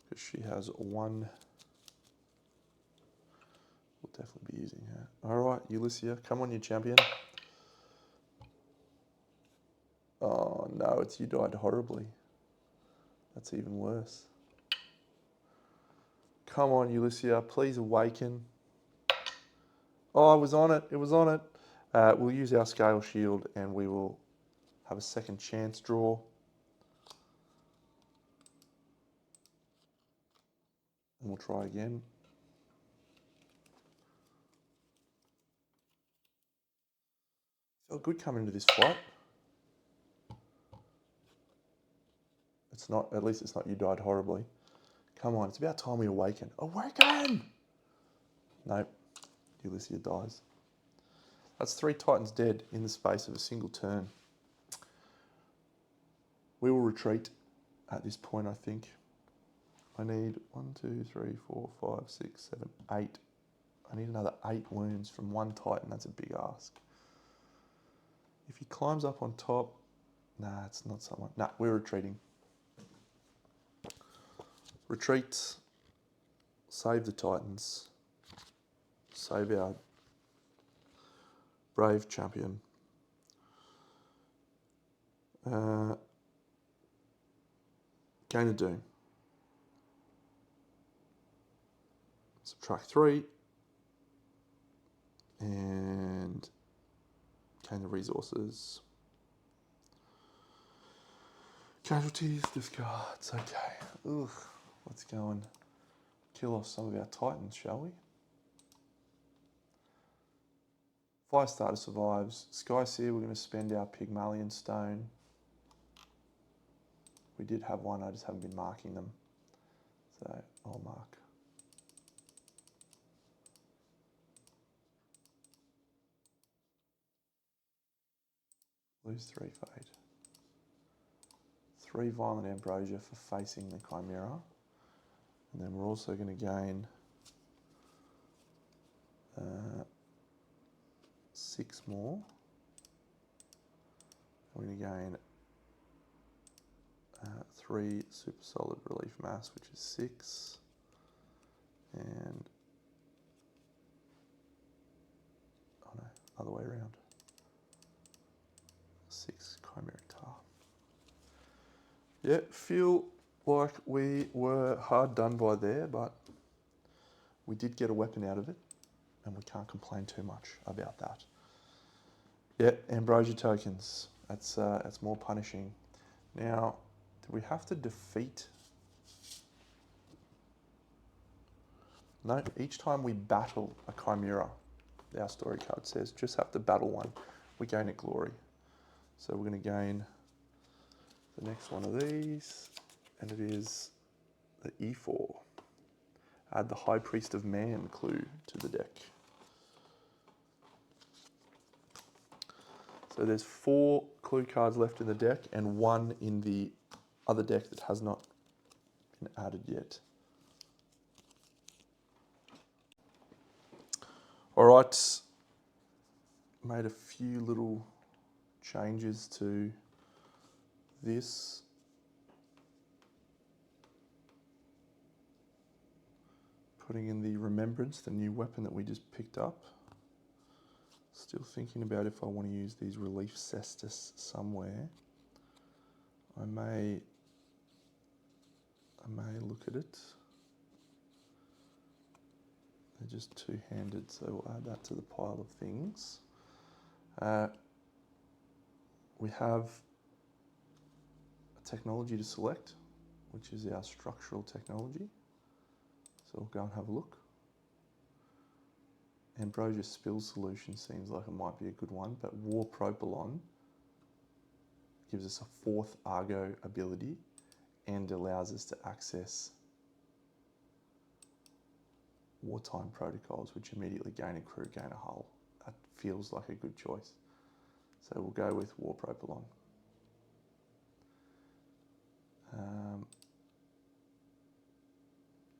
Because she has one. We'll definitely be using her. All right, Ulyssia, come on, you champion. Oh no, it's you died horribly. That's even worse. Come on, Ulyssia, please awaken. Oh, it was on it. It was on it. We'll use our scale shield and we will have a second chance draw. And we'll try again. Felt good coming into this fight. It's not, at least it's not you died horribly. Come on, it's about time we awaken. Awaken! Nope, Ulyssia dies. That's 3 Titans dead in the space of a single turn. We will retreat at this point, I think. I need 1, 2, 3, 4, 5, 6, 7, 8. I need another 8 wounds from 1 Titan. That's a big ask. If he climbs up on top, nah, it's not someone. Nah, we're retreating. Retreat. Save the Titans. Save our brave champion. Gain of Doom. Subtract 3. And gain the resources. Casualties, discards. Okay. Ugh. Let's go and kill off some of our Titans, shall we? Firestarter survives. Skyseer, we're going to spend our Pygmalion Stone. We did have one, I just haven't been marking them. So I'll mark. Lose 3 fade. 3 violent ambrosia for facing the Chimera. And then we're also going to gain 6 more. We're going to gain 3 super solid relief mass, which is 6. And, oh no, other way around. 6 chimeric tar. Yeah, feel like we were hard done by there, but we did get a weapon out of it, and we can't complain too much about that. Yeah, ambrosia tokens. That's more punishing. Now, do we have to defeat? No, each time we battle a chimera, our story card says, just have to battle one. We gain a glory. So we're going to gain the next one of these, and it is the E4. Add the High Priest of Man clue to the deck. So there's 4 clue cards left in the deck and 1 in the other deck that has not been added yet. All right, made a few little changes to this. Putting in the Remembrance, the new weapon that we just picked up. Still thinking about if I want to use these Relief Cestus somewhere. I may look at it. They're just 2-handed, so we'll add that to the pile of things. We have a technology to select, which is our structural technology. So we'll go and have a look. Ambrosia Spill Solution seems like it might be a good one, but War Propylon gives us a 4th Argo ability and allows us to access wartime protocols, which immediately gain a crew, gain a hull. That feels like a good choice. So we'll go with War Propylon.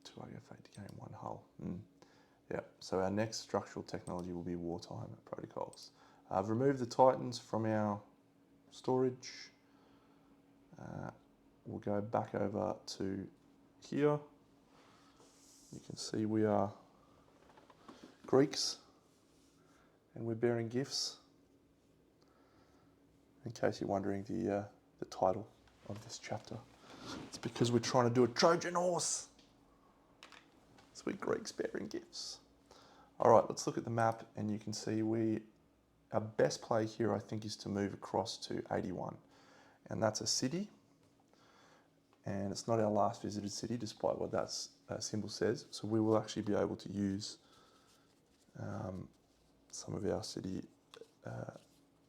2 Argo Fate to gain 1 hull. Yeah, so our next structural technology will be wartime protocols. I've removed the Titans from our storage. We'll go back over to here You can see we are Greeks and we're bearing gifts. In case you're wondering the title of this chapter, it's because we're trying to do a Trojan horse. So we're Greeks bearing gifts. All right, let's look at the map, and you can see our best play here, I think, is to move across to 81. And that's a city, and it's not our last visited city, despite what that symbol says. So we will actually be able to use some of our city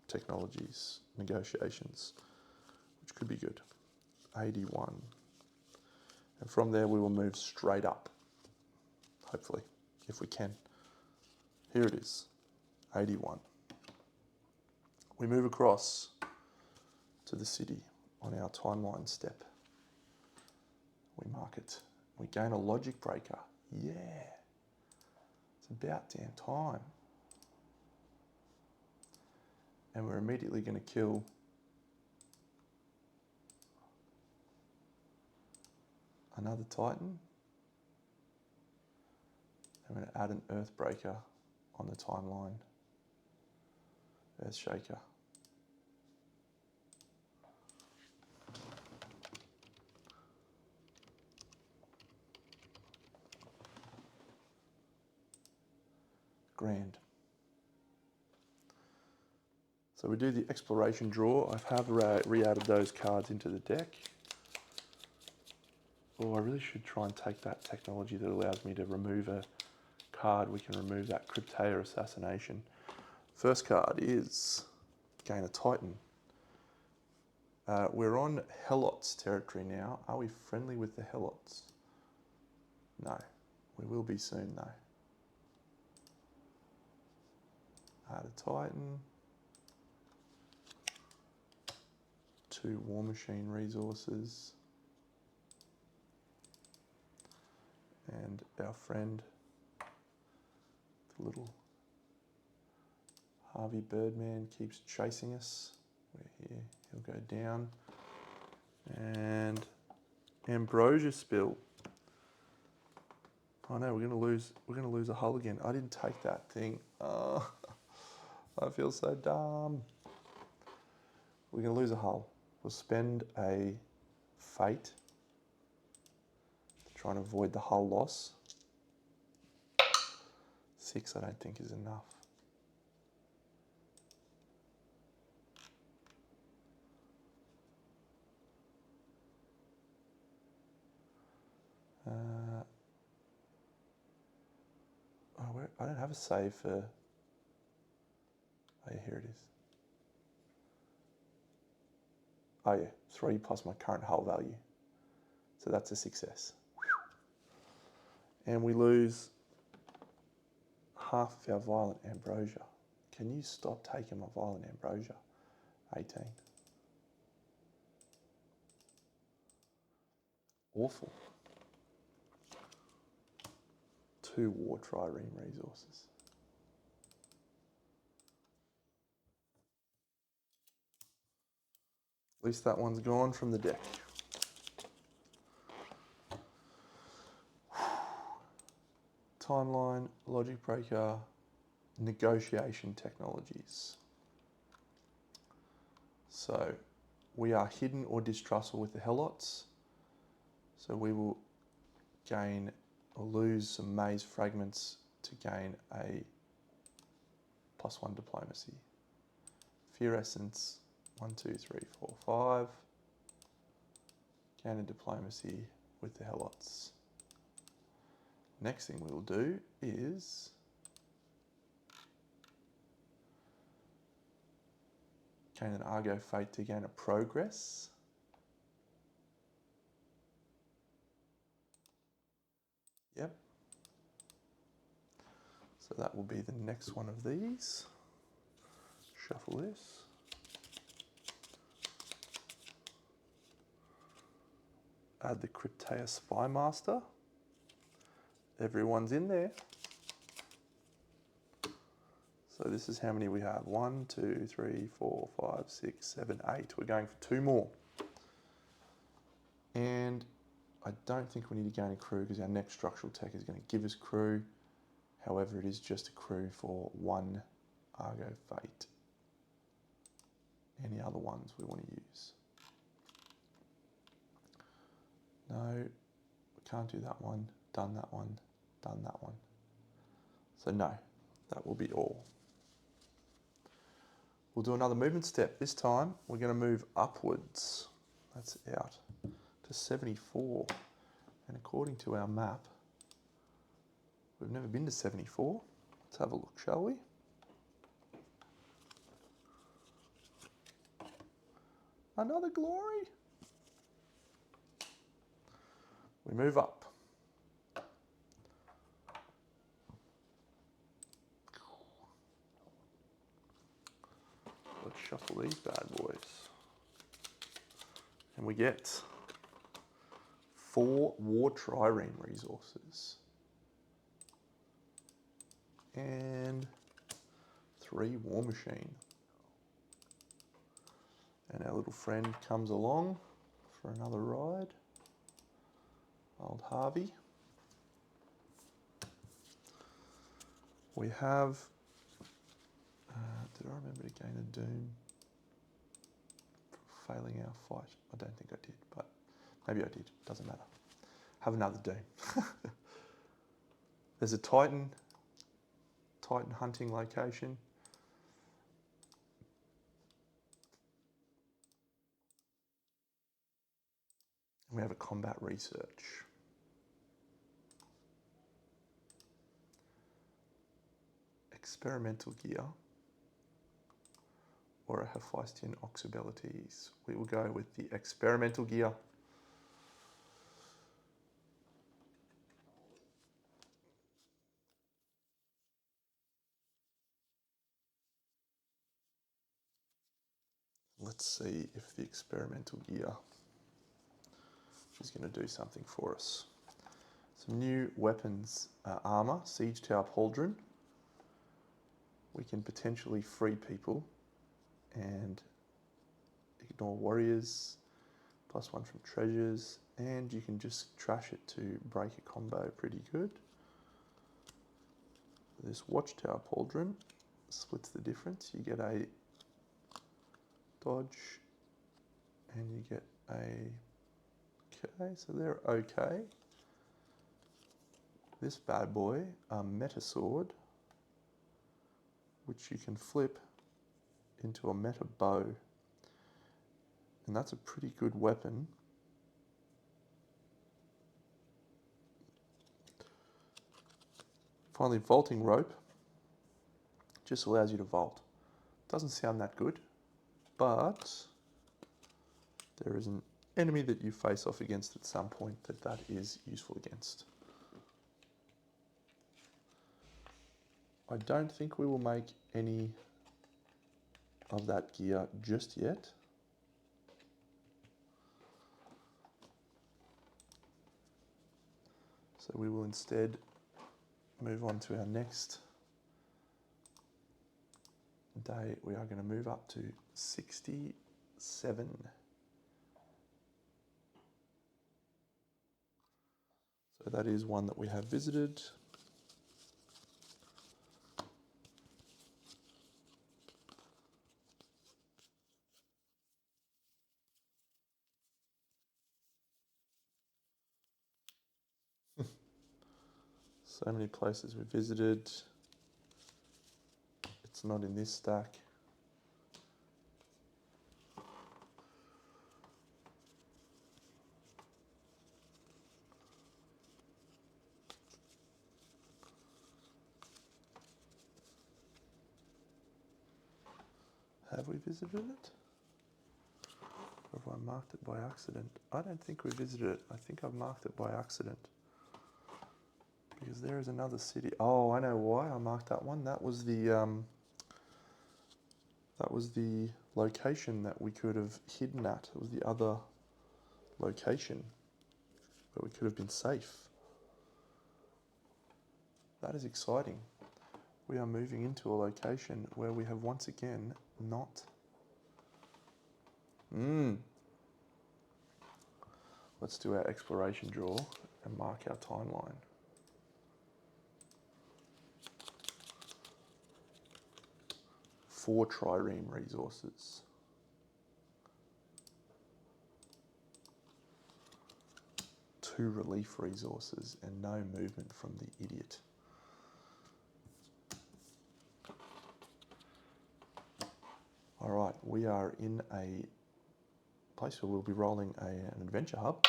technologies, negotiations, which could be good. 81. And from there, we will move straight up, hopefully, if we can. Here it is, 81. We move across to the city on our timeline step. We mark it. We gain a logic breaker. Yeah. It's about damn time. And we're immediately going to kill another Titan. I'm going to add an Earthbreaker on the timeline. Earthshaker. Grand. So we do the exploration draw. I have re-added those cards into the deck. Oh, I really should try and take that technology that allows me to remove a card. We can remove that Cryptea assassination. First card is gain a Titan. We're on Helots territory now. Are we friendly with the Helots? No. We will be soon though. Add a Titan. 2 War Machine resources. And our friend, the little Harvey Birdman, keeps chasing us. We're here, he'll go down. And Ambrosia Spill. Oh no, we're gonna lose a hull again. I didn't take that thing. Oh, I feel so dumb. We're gonna lose a hull. We'll spend a fate to try and avoid the hull loss. 6 I don't think is enough. I don't have a save for. Oh yeah, here it is. Oh yeah, 3 plus my current hull value. So that's a success. And we lose half of our Violent Ambrosia. Can you stop taking my Violent Ambrosia? 18. Awful. 2 War Trireme resources. At least that one's gone from the deck. Timeline, Logic Breaker, Negotiation Technologies. So we are hidden or distrustful with the Helots. So we will gain or lose some maze fragments to gain a +1 diplomacy. Fear Essence, 1, 2, 3, 4, 5. Gain a diplomacy with the Helots. Next thing we will do is gain an Argo Fate to gain a progress. Yep. So that will be the next one of these. Shuffle this. Add the Cryptea Spy Master. Everyone's in there. So this is how many we have. 1, 2, 3, 4, 5, 6, 7, 8. We're going for 2 more. And I don't think we need to gain a crew because our next structural tech is going to give us crew. However, it is just a crew for one Argo Fate. Any other ones we want to use? No, we can't do that one. Done that one. Done that one. So no, that will be all. We'll do another movement step. This time we're going to move upwards. That's out to 74. And according to our map, we've never been to 74. Let's have a look, shall we? Another glory. We move up. Let's shuffle these bad boys. And we get 4 War Trireme resources. And 3 War Machine. And our little friend comes along for another ride. Old Harvey. We have, did I remember to gain a Doom for failing our fight? I don't think I did, but maybe I did, doesn't matter. Have another Doom. There's a Titan hunting location. And we have a combat research. Experimental gear or a Hephaestion Ox abilities. We will go with the experimental gear. Let's see if the experimental gear is going to do something for us. Some new weapons, armor, Siege Tower Pauldron. We can potentially free people and ignore warriors, +1 from treasures, and you can just trash it to break a combo pretty good. This Watchtower Pauldron splits the difference. You get a dodge and you get a, okay, so they're okay. This bad boy, a Meta Sword, which you can flip into a Meta Bow. And that's a pretty good weapon. Finally, Vaulting Rope. Just allows you to vault. Doesn't sound that good, but there is an enemy that you face off against at some point that is useful against. I don't think we will make any of that gear just yet. So we will instead move on to our next day. We are going to move up to 67. So that is one that we have visited. So many places we visited. It's not in this stack. Have we visited it? Or have I marked it by accident? I don't think we visited it. I think I've marked it by accident. Because there is another city. Oh, I know why I marked that one. That was the location that we could have hidden at. It was the other location where we could have been safe. That is exciting. We are moving into a location where we have once again not. Let's do our exploration draw and mark our timeline. Four trireme resources. Two relief resources and no movement from the idiot. All right, we are in a place where we'll be rolling an adventure hub.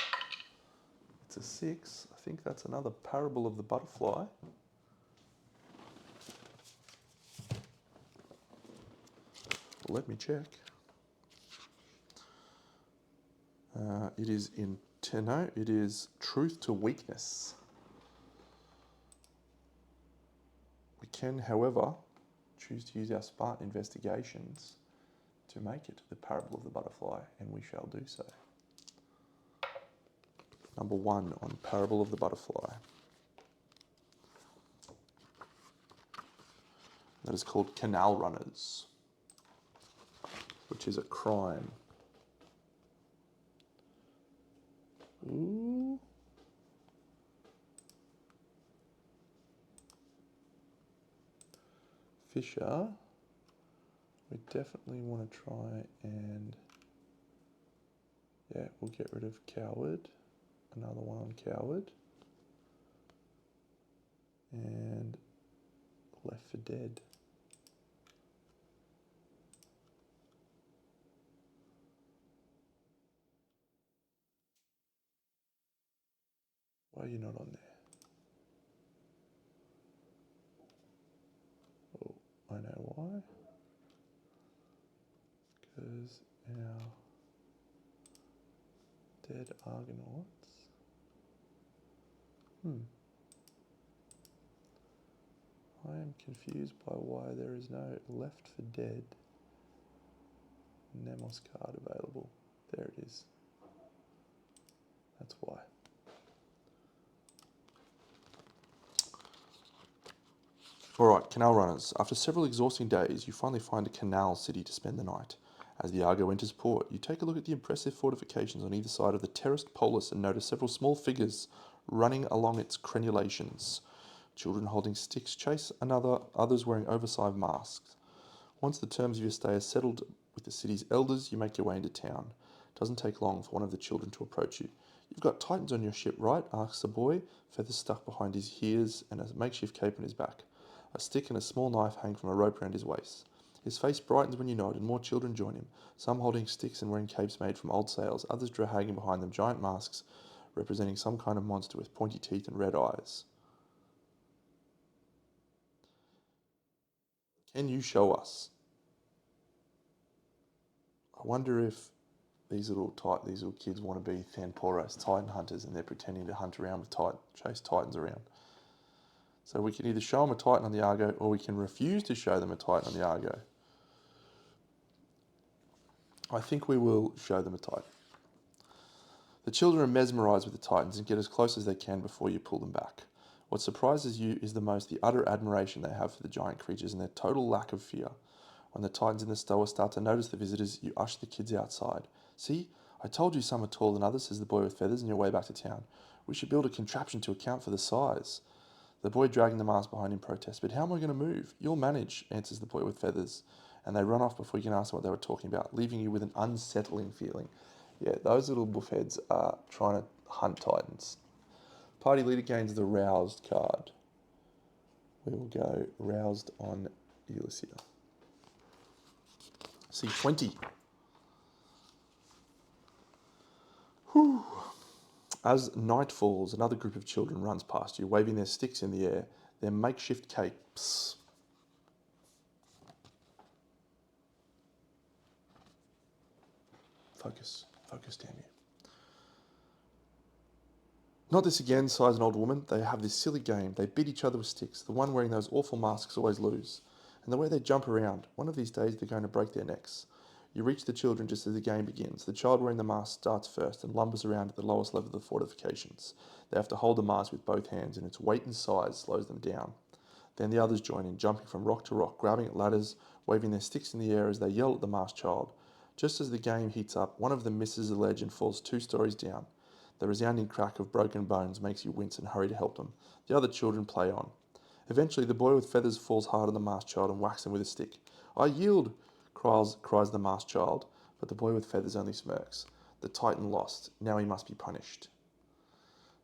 It's a 6. I think that's another Parable of the Butterfly. Well, let me check. It is in Tenno. It is Truth to Weakness. We can, however, choose to use our smart investigations to make it the Parable of the Butterfly, and we shall do so. Number 1 on Parable of the Butterfly. That is called Canal Runners, which is a crime. Ooh. Fisher. We definitely want to try and, yeah, we'll get rid of Coward. Another one on Coward. And Left for Dead. Why are you not on there? Oh, I know why. Because our dead Argonauts. I am confused by why there is no Left for Dead Nemos card available. There it is. That's why. Alright, Canal Runners. After several exhausting days, you finally find a canal city to spend the night. As the Argo enters port, you take a look at the impressive fortifications on either side of the terraced polis and notice several small figures running along its crenulations. Children holding sticks chase others wearing oversized masks. Once the terms of your stay are settled with the city's elders, you make your way into town. It doesn't take long for one of the children to approach you. You've got Titans on your ship, right? Asks the boy, feathers stuck behind his ears and a makeshift cape on his back. A stick and a small knife hang from a rope around his waist. His face brightens when you nod, and more children join him, some holding sticks and wearing capes made from old sails, others dragging behind them giant masks representing some kind of monster with pointy teeth and red eyes. Can you show us? I wonder if these little kids want to be Thanporos Titan hunters, and they're pretending to hunt around with chase Titans around. So we can either show them a Titan on the Argo, or we can refuse to show them a Titan on the Argo. I think we will show them a Titan. The children are mesmerised with the Titans and get as close as they can before you pull them back. What surprises you is the utter admiration they have for the giant creatures and their total lack of fear. When the Titans in the stoa start to notice the visitors, you usher the kids outside. See, I told you some are taller than others, says the boy with feathers on your way back to town. We should build a contraption to account for the size. The boy dragging the mask behind him protests, but how am I going to move? You'll manage, answers the boy with feathers, and they run off before you can ask what they were talking about, leaving you with an unsettling feeling. Yeah, those little buffheads are trying to hunt Titans. Party leader gains the Roused card. We will go Roused on Ulyssia. C20. Whew. As night falls, another group of children runs past you, waving their sticks in the air, their makeshift capes. Focus, damn you. Not this again, sighs an old woman. They have this silly game. They beat each other with sticks. The one wearing those awful masks always lose. And the way they jump around. One of these days they're going to break their necks. You reach the children just as the game begins. The child wearing the mask starts first and lumbers around at the lowest level of the fortifications. They have to hold the mask with both hands, and its weight and size slows them down. Then the others join in, jumping from rock to rock, grabbing at ladders, waving their sticks in the air as they yell at the masked child. Just as the game heats up, one of them misses the ledge and falls 2 stories down. The resounding crack of broken bones makes you wince and hurry to help them. The other children play on. Eventually, the boy with feathers falls hard on the masked child and whacks him with a stick. "I yield," cries the masked child, but the boy with feathers only smirks. The Titan lost. Now he must be punished.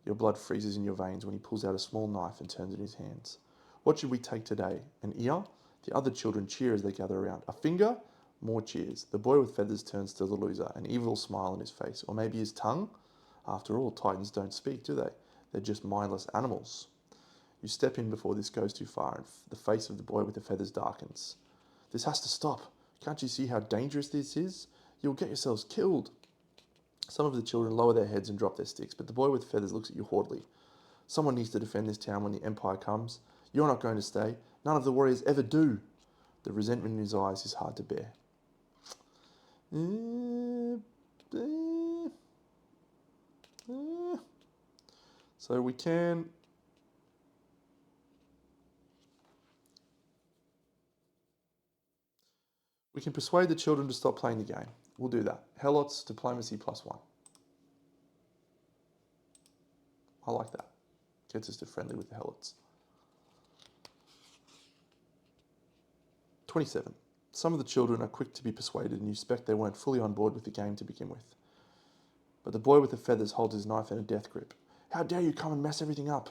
Your blood freezes in your veins when he pulls out a small knife and turns it in his hands. "What should we take today? An ear?" The other children cheer as they gather around. "A finger?" More cheers. The boy with feathers turns to the loser, an evil smile on his face. Or maybe his tongue? After all, Titans don't speak, do they? They're just mindless animals. You step in before this goes too far, and the face of the boy with the feathers darkens. "This has to stop. Can't you see how dangerous this is? You'll get yourselves killed." Some of the children lower their heads and drop their sticks, but the boy with feathers looks at you haughtily. "Someone needs to defend this town when the Empire comes. You're not going to stay. None of the warriors ever do." The resentment in his eyes is hard to bear. So we can persuade the children to stop playing the game. We'll do that. Helots, diplomacy +1. I like that. Gets us to friendly with the Helots. 27. Some of the children are quick to be persuaded, and you suspect they weren't fully on board with the game to begin with. But the boy with the feathers holds his knife in a death grip. "How dare you come and mess everything up?"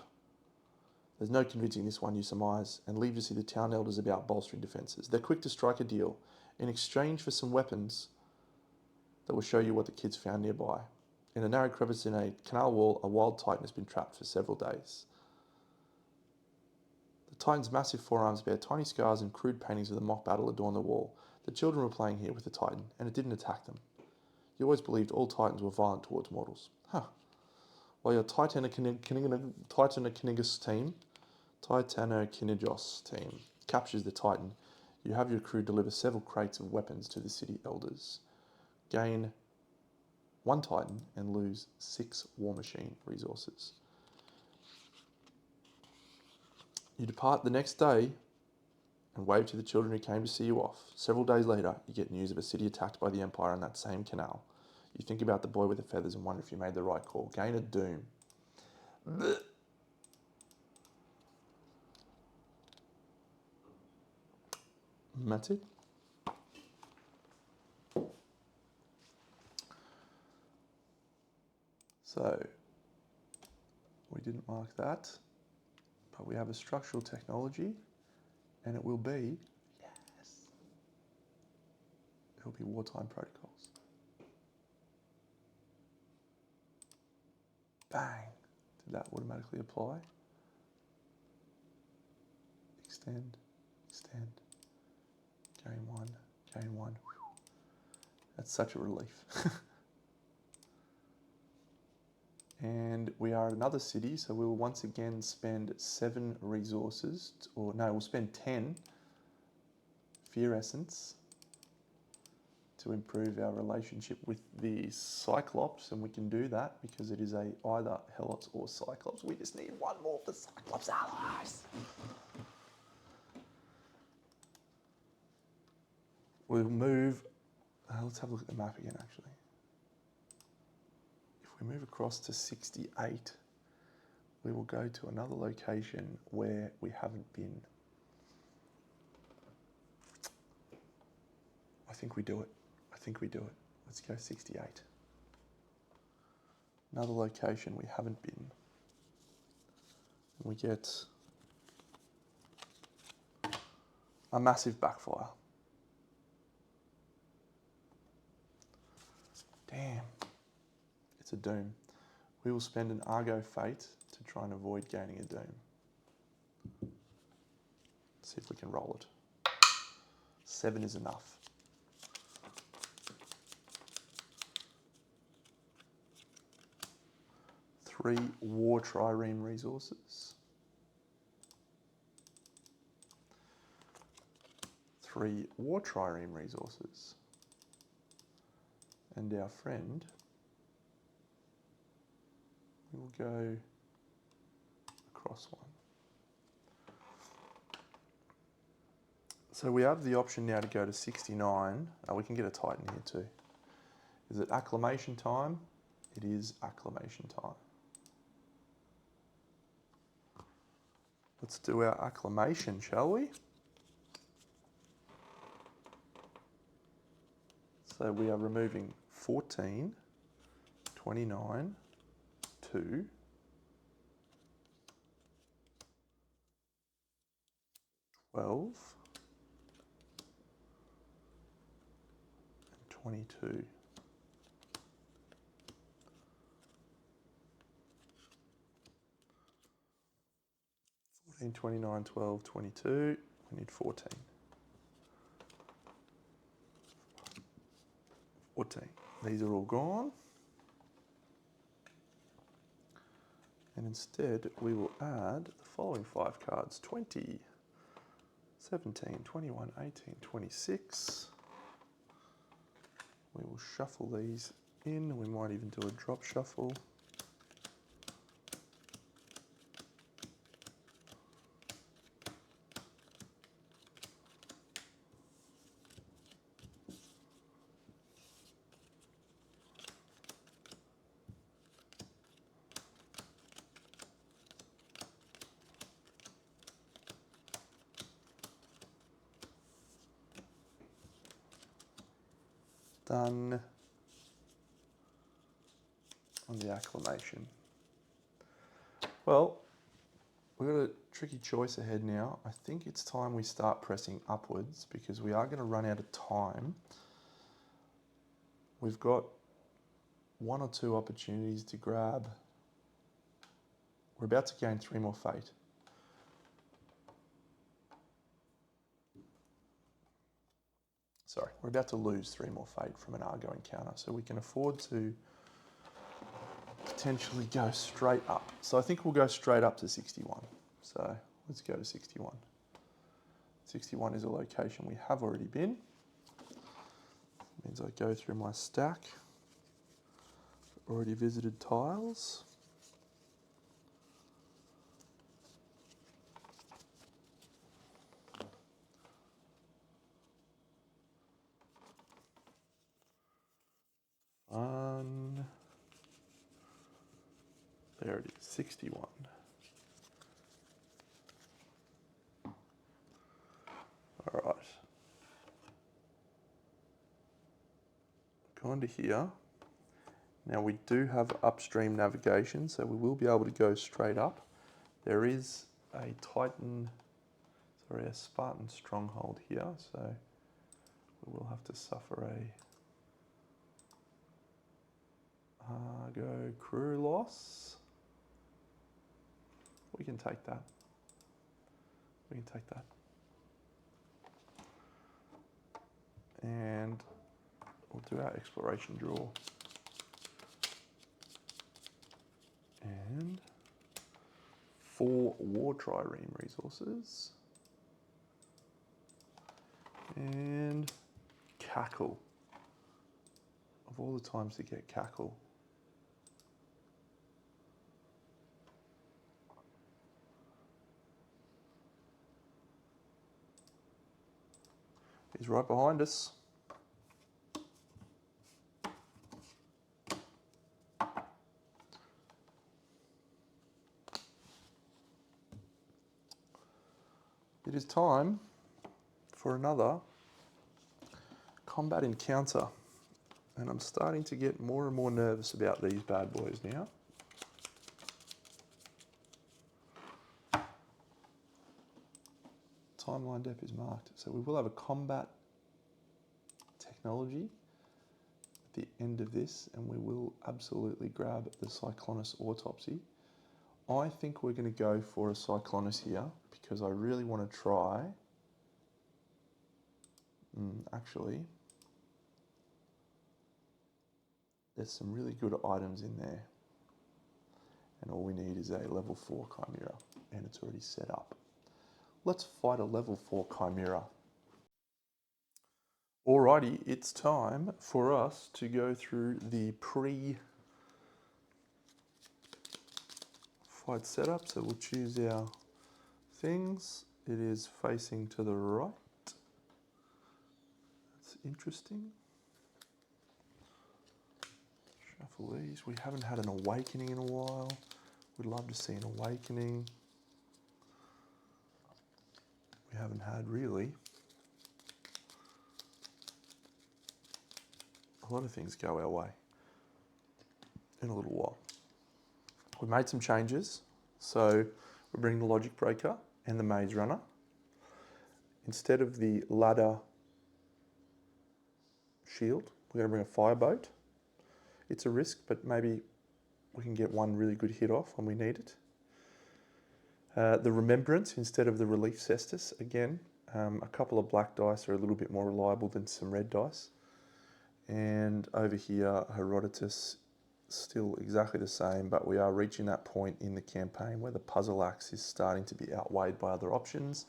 There's no convincing this one, you surmise, and leave to see the town elders about bolstering defences. They're quick to strike a deal in exchange for some weapons that will show you what the kids found nearby. In a narrow crevice in a canal wall, a wild Titan has been trapped for several days. The Titan's massive forearms bear tiny scars and crude paintings of the mock battle adorn the wall. The children were playing here with the Titan, and it didn't attack them. You always believed all Titans were violent towards mortals. While your Titaноkinigos team captures the Titan, you have your crew deliver several crates of weapons to the city elders. Gain 1 Titan and lose 6 War Machine resources. You depart the next day and wave to the children who came to see you off. Several days later, you get news of a city attacked by the Empire in that same canal. You think about the boy with the feathers and wonder if you made the right call. Gain a doom. Blech. And that's it. So, we didn't mark that, but we have a structural technology, and it will be, yes, it will be wartime protocols. Bang! Did that automatically apply? Extend, extend, gain 1, gain 1. Whew. That's such a relief. And we are at another city, so we'll once again spend 7 resources, we'll spend 10 fear essence to improve our relationship with the Cyclops, and we can do that because it is either Helots or Cyclops. We just need 1 more for Cyclops allies. We'll move, let's have a look at the map again actually. If we move across to 68, we will go to another location where we haven't been. I think we do it. Let's go 68. Another location we haven't been. And we get a massive backfire. Damn. It's a doom. We will spend an Argo Fate to try and avoid gaining a doom. Let's see if we can roll it. 7 is enough. Three War Trireme resources. 3 War Trireme resources. And our friend, we will go across 1. So we have the option now to go to 69. We can get a Titan here too. Is it acclamation time? it is acclimation time. Let's do our acclimation, shall we? So we are removing 14, 29, 2, 12, and 22. 14, 29, 12, 22, we need 14. 14. These are all gone. And instead, we will add the following 5 cards: 20, 17, 21, 18, 26. We will shuffle these in. We might even do a drop shuffle. Done on the acclimation. Well, we've got a tricky choice ahead now. I think it's time we start pressing upwards because we are going to run out of time. We've got 1 or 2 opportunities to grab. We're about to gain 3 more fate. Sorry, we're about to lose 3 more fate from an Argo encounter, so we can afford to potentially go straight up. So I think we'll go straight up to 61. So let's go to 61. 61 is a location we have already been. That means I go through my stack, already visited tiles. There it is, 61. All right. Gone to here. Now we do have upstream navigation, so we will be able to go straight up. There is a Spartan stronghold here, so we will have to suffer a Argo crew loss. We can take that. We can take that. And we'll do our exploration draw. And 4 war trireme resources. And cackle. Of all the times to get cackle. He's right behind us. It is time for another combat encounter. And I'm starting to get more and more nervous about these bad boys now. Timeline depth is marked. So we will have a combat technology at the end of this, and we will absolutely grab the Cyclonus Autopsy. I think we're going to go for a Cyclonus here because I really want to try. Actually, there's some really good items in there. And all we need is a level 4 Chimera, and it's already set up. Let's fight a level 4 Chimera. Alrighty, it's time for us to go through the pre-fight setup. So we'll choose our things. It is facing to the right. That's interesting. shuffle these. We haven't had an awakening in a while. We'd love to see an awakening. We haven't had really a lot of things go our way in a little while. We've made some changes. So we're bringing the logic breaker and the maze runner. Instead of the ladder shield, we're going to bring a fireboat. It's a risk, but maybe we can get one really good hit off when we need it. The remembrance instead of the relief cestus, again, a couple of black dice are a little bit more reliable than some red dice. And over here, Herodotus, still exactly the same, but we are reaching that point in the campaign where the puzzle axe is starting to be outweighed by other options,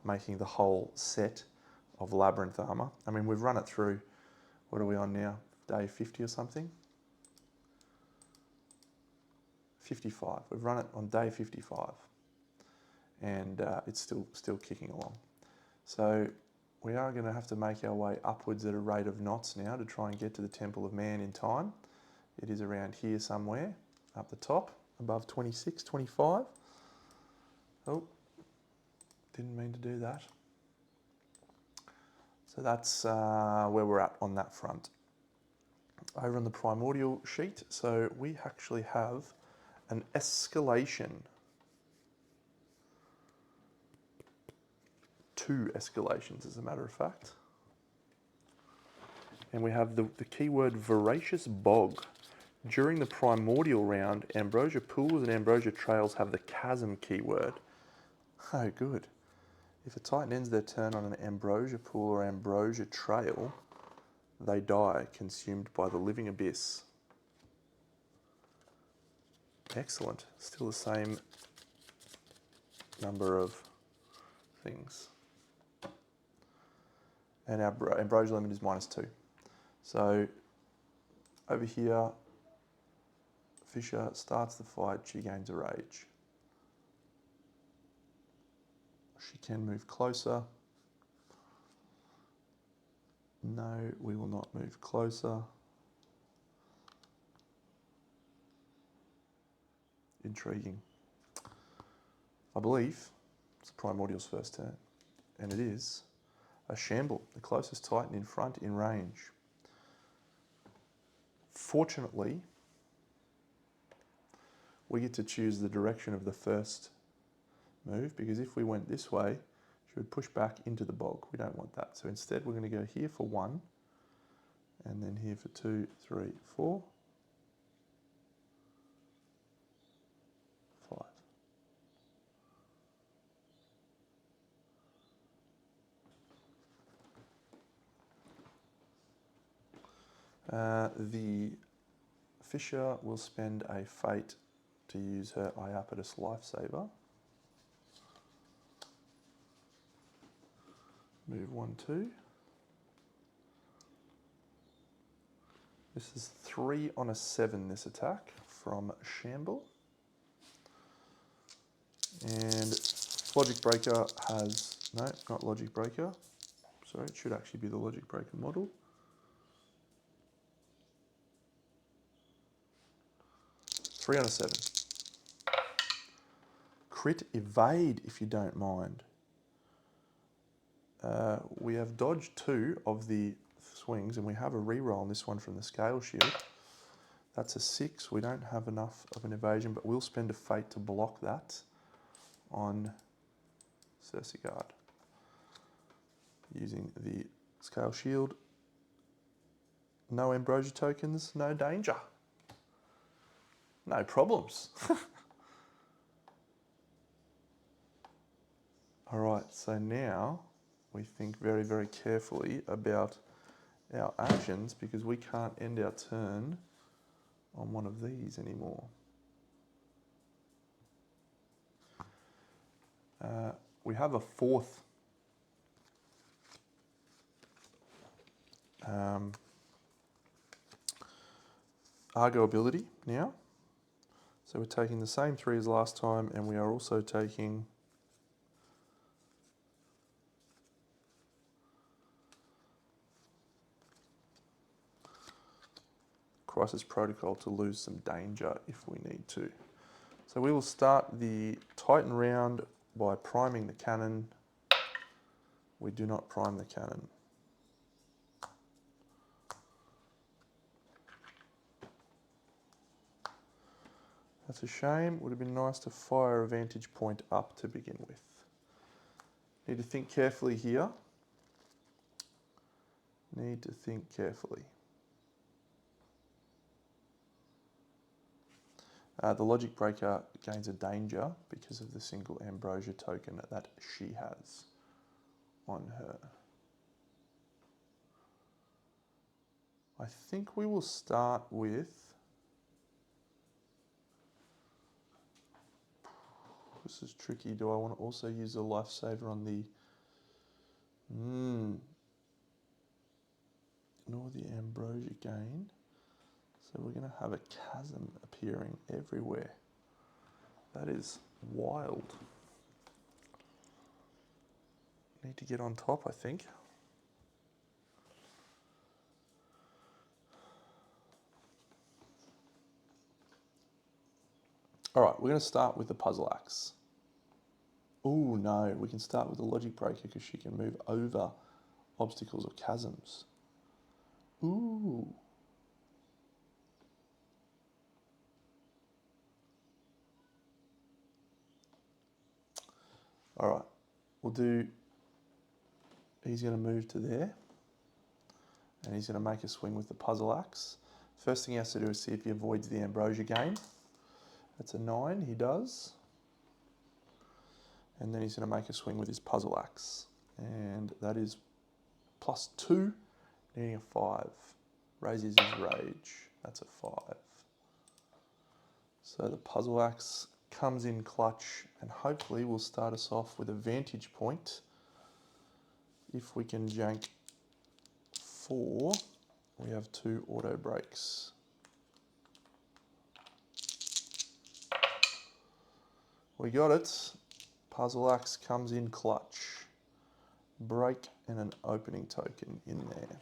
making the whole set of labyrinth armor. I mean, we've run it through, what are we on now? Day 50 or something? 55. We've run it on day 55. And it's still kicking along. So we are going to have to make our way upwards at a rate of knots now to try and get to the Temple of Man in time. It is around here somewhere, up the top, above 26, 25. Oh, didn't mean to do that. So that's where we're at on that front. Over on the primordial sheet, so we actually have an escalation. 2 escalations, as a matter of fact. And we have the keyword Voracious Bog. During the primordial round, Ambrosia Pools and Ambrosia Trails have the Chasm keyword. Oh, good. If a Titan ends their turn on an Ambrosia Pool or Ambrosia Trail, they die, consumed by the living abyss. Excellent. Still the same number of things. And our Ambrosia limit is -2. So over here, Fisher starts the fight, she gains a rage. She can move closer. No, we will not move closer. Intriguing. I believe it's Primordial's first turn, and it is a Shamble, the closest Titan in front in range. Fortunately, we get to choose the direction of the first move, because if we went this way, she would push back into the bog. We don't want that. So instead, we're going to go here for 1, and then here for 2, 3, 4, 5. The Fisher will spend a fate to use her Iapetus lifesaver. Move 1, 2. This is 3 on a 7, this attack from Shamble. And Logic Breaker has, no, not Logic Breaker. Sorry, it should actually be the Logic Breaker model. 3 on a 7. Crit evade if you don't mind. We have dodged 2 of the swings, and we have a reroll on this one from the Scale Shield. That's a 6. We don't have enough of an evasion, but we'll spend a fate to block that on Cersei using the Scale Shield. No Ambrosia tokens, no danger. No problems. All right, so now we think very, very carefully about our actions, because we can't end our turn on one of these anymore. We have a 4th Argo ability now. So we're taking the same 3 as last time, and we are also taking crisis protocol to lose some danger if we need to. So we will start the Titan round by priming the cannon. We do not prime the cannon. That's a shame. Would have been nice to fire a vantage point up to begin with. Need to think carefully here. Need to think carefully. The logic breaker gains a danger because of the single ambrosia token that she has on her. I think we will start with... This is tricky. Do I want to also use a lifesaver on the... Ignore the ambrosia gain. So we're going to have a chasm appearing everywhere. That is wild. Need to get on top, I think. All right, we're going to start with the puzzle axe. Oh no, we can start with the logic breaker because she can move over obstacles or chasms. Ooh. All right, we'll do, he's going to move to there and he's going to make a swing with the puzzle axe. First thing he has to do is see if he avoids the ambrosia gain. That's a 9, he does. And then he's going to make a swing with his puzzle axe. And that is +2, needing a 5. Raises his rage, that's a 5. So the puzzle axe comes in clutch and hopefully will start us off with a vantage point. If we can jank 4, we have 2 auto breaks. We got it. Puzzle axe comes in clutch. Break and an opening token in there.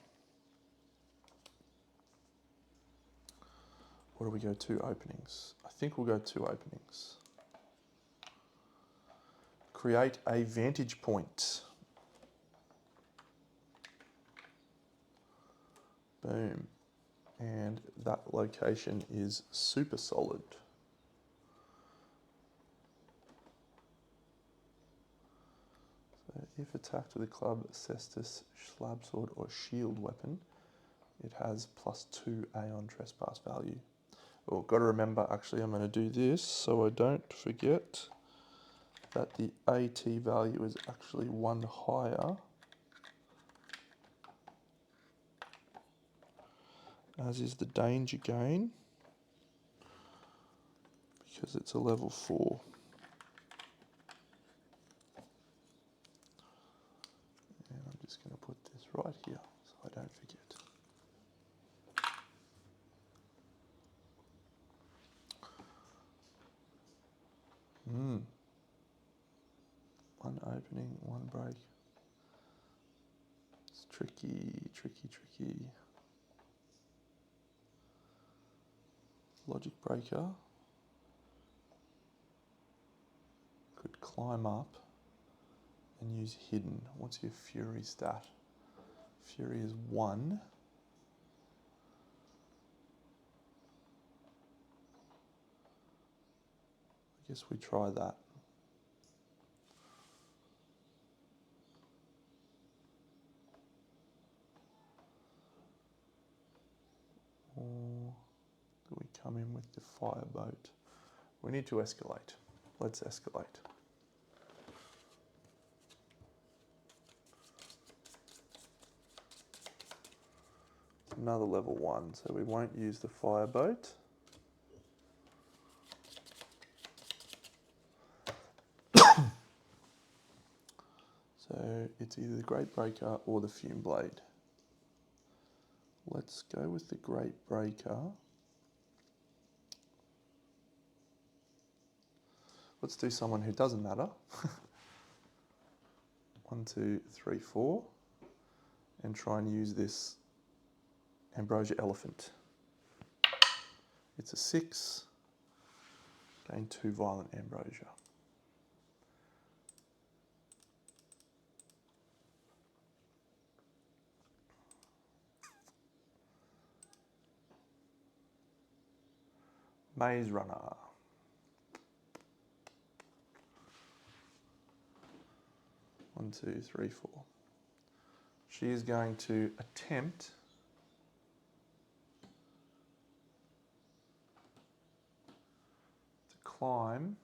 Or do we go 2 openings? I think we'll go 2 openings. Create a vantage point. Boom. And that location is super solid. So if attacked with a club, cestus, slab sword, or shield weapon, it has +2 Aeon Trespass value. Oh, got to remember, actually, I'm going to do this so I don't forget that the AT value is actually 1 higher, as is the danger gain, because it's a level 4. And I'm just going to put this right here so I don't forget. One opening, 1 break. It's tricky, tricky, tricky. Logic breaker could climb up and use hidden. What's your fury stat? Fury is 1. I guess we try that. Or do we come in with the fireboat? We need to escalate. Let's escalate. Another level 1, so we won't use the fireboat. So it's either the Great Breaker or the Fume Blade. Let's go with the Great Breaker. Let's do someone who doesn't matter. 1, 2, 3, 4. And try and use this Ambrosia Elephant. It's a 6. Gain 2 violent ambrosia. Maze Runner. One, two, three, 4. She is going to attempt to climb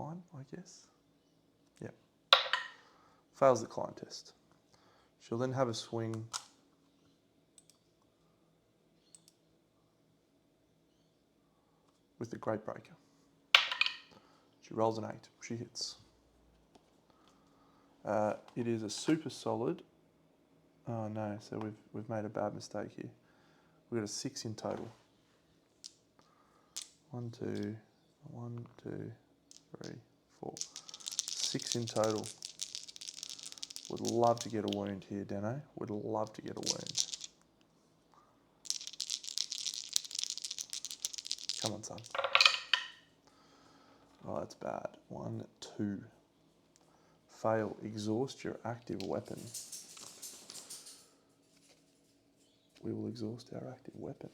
I guess. Yep. Fails the climb test. She'll then have a swing with the Great Breaker. She rolls an 8. She hits. It is a super solid. Oh no, so we've made a bad mistake here. We've got a 6 in total. 1, 2, 1, 2, 3, 4. 6 in total. Would love to get a wound here, Deno. Would love to get a wound. Come on, son. Oh, that's bad. 1, 2. Fail. Exhaust your active weapon. We will exhaust our active weapon.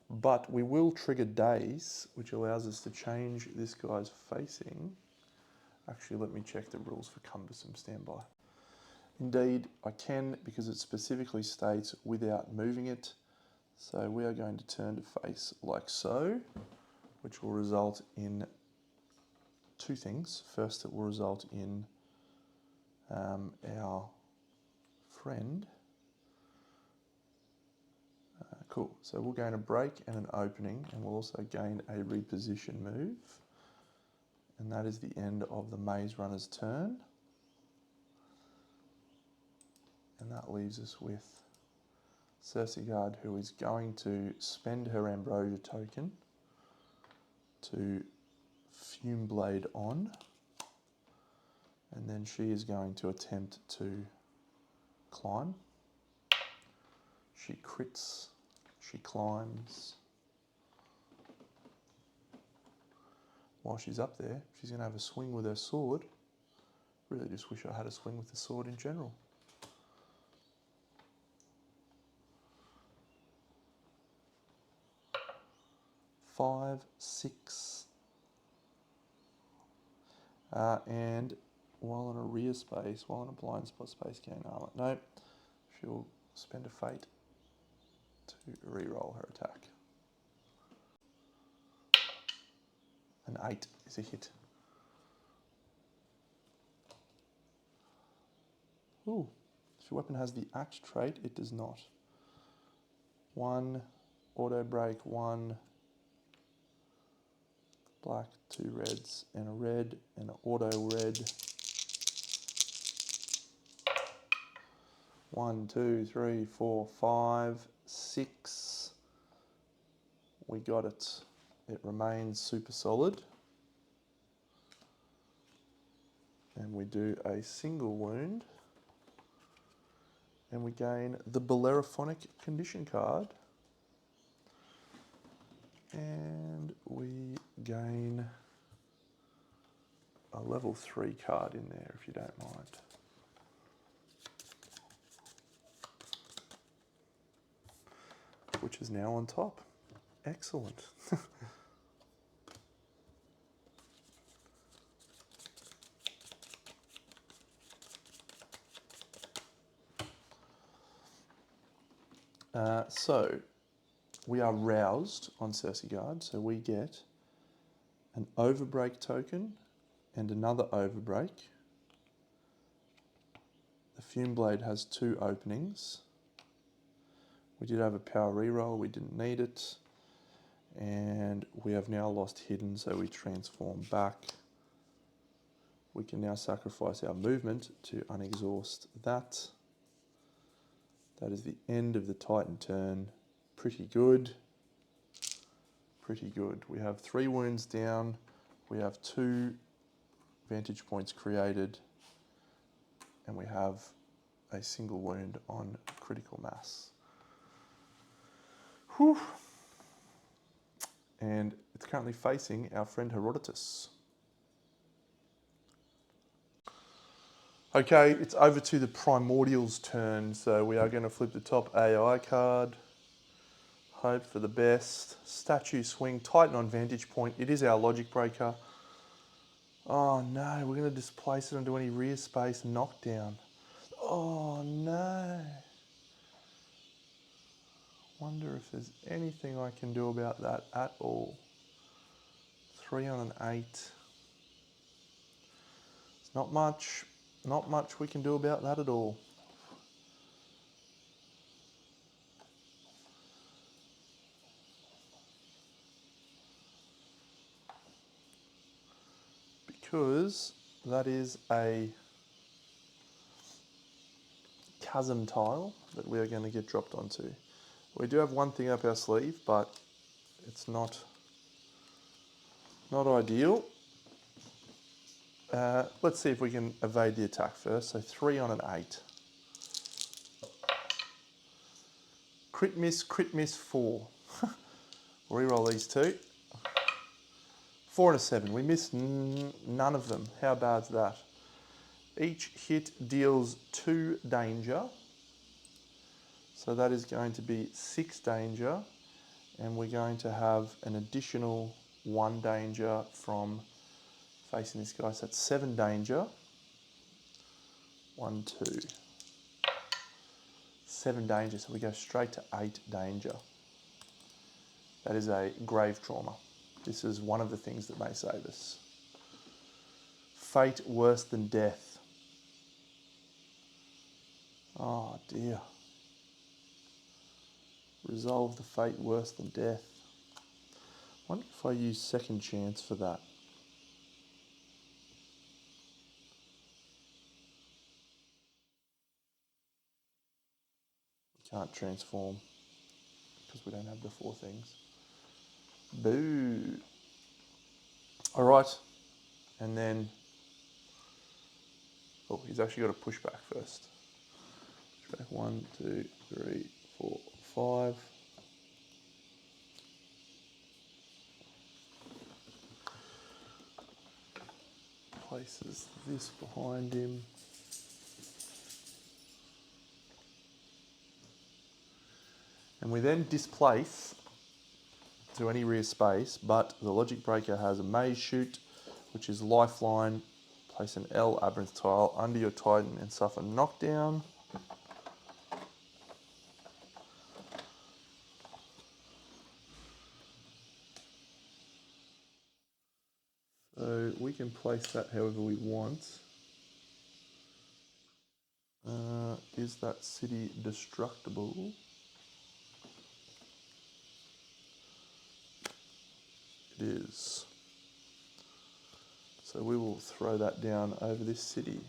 But we will trigger daze, which allows us to change this guy's facing. Actually, let me check the rules for cumbersome standby. Indeed, I can, because it specifically states without moving it. So we are going to turn to face like so, which will result in 2 things. First, it will result in our friend. Cool, so we'll gain a break and an opening, and we'll also gain a reposition move. And that is the end of the Maze Runner's turn. And that leaves us with Cersei, who is going to spend her Ambrosia token to Fume Blade on. And then she is going to attempt to climb. She crits, she climbs. While she's up there, she's going to have a swing with her sword. Really just wish I had a swing with the sword in general. Five, 6. And while in a rear space, while in a blind spot space, gain armor. No, she'll spend a fate to re-roll her attack. An 8 is a hit. Ooh, if your weapon has the act trait, it does not. 1, auto break, 1, black, 2 reds, and a red, and an auto red. 1, 2, 3, 4, 5, 6. We got it. It remains super solid. And we do a single wound. And we gain the Bellerophonic Condition card. And we gain a level 3 card in there, if you don't mind. Which is now on top. Excellent. So we are roused on Cersei, so we get an overbreak token and another overbreak. The Fume Blade has 2 openings. We did have a power reroll, we didn't need it. And we have now lost hidden, so we transform back. We can now sacrifice our movement to unexhaust that. That is the end of the Titan turn. Pretty good. Pretty good. We have 3 wounds down. We have 2 vantage points created. And we have a single wound on critical mass. Whew. And it's currently facing our friend Herodotus. Okay, it's over to the Primordial's turn, so we are going to flip the top AI card. Hope for the best. Statue swing, Titan on vantage point. It is our logic breaker. Oh no, we're going to displace it onto any rear space knockdown. Oh no. Wonder if there's anything I can do about that at all. 3 on an 8. It's not much. Not much we can do about that at all. Because that is a chasm tile that we are going to get dropped onto. We do have one thing up our sleeve, but it's not ideal. Let's see if we can evade the attack first. So 3 on an 8. Crit miss, 4. Reroll these 2. 4 and a 7. We missed none of them. How bad's that? Each hit deals 2 danger. So that is going to be 6 danger. And we're going to have an additional 1 danger from facing this guy. So that's 7 danger. 1, 2. 7 danger. So we go straight to 8 danger. That is a grave trauma. This is one of the things that may save us. Fate worse than death. Oh dear. Resolve the fate worse than death. I wonder if I use second chance for that. Can't transform because we don't have the 4 things. Boo. All right. And then, oh, he's actually got to push back first. Push back 1, 2, 3, 4, 5. Places this behind him. And we then displace to any rear space, but the logic breaker has a maze shoot, which is lifeline. Place an L aberrant tile under your Titan and suffer knockdown. So we can place that however we want. Is that city destructible? It is. So we will throw that down over this city.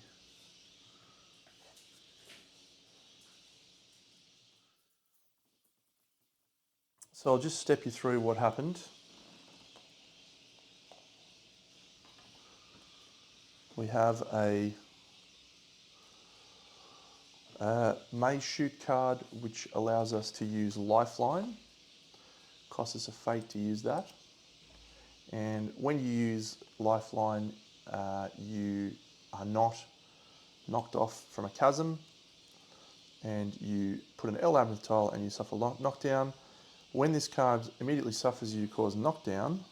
So I'll just step you through what happened. We have a Maze Shoot card, which allows us to use Lifeline. Costs us a fate to use that. And when you use Lifeline, you are not knocked off from a chasm, and you put an L aberrant tile and you suffer knockdown. When this card immediately suffers you cause knockdown,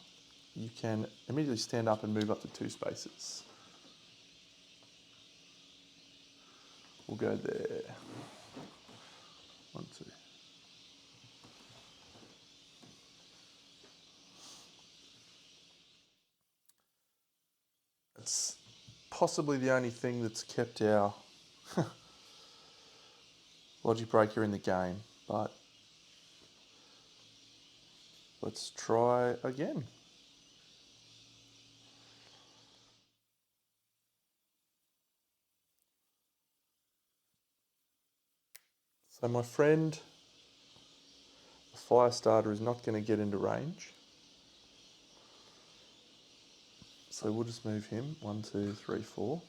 you can immediately stand up and move up to 2 spaces. We'll go there. 1, 2. It's possibly the only thing that's kept our logic breaker in the game, but let's try again. So my friend, the fire starter, is not going to get into range. So we'll just move him. 1, 2, 3, 4.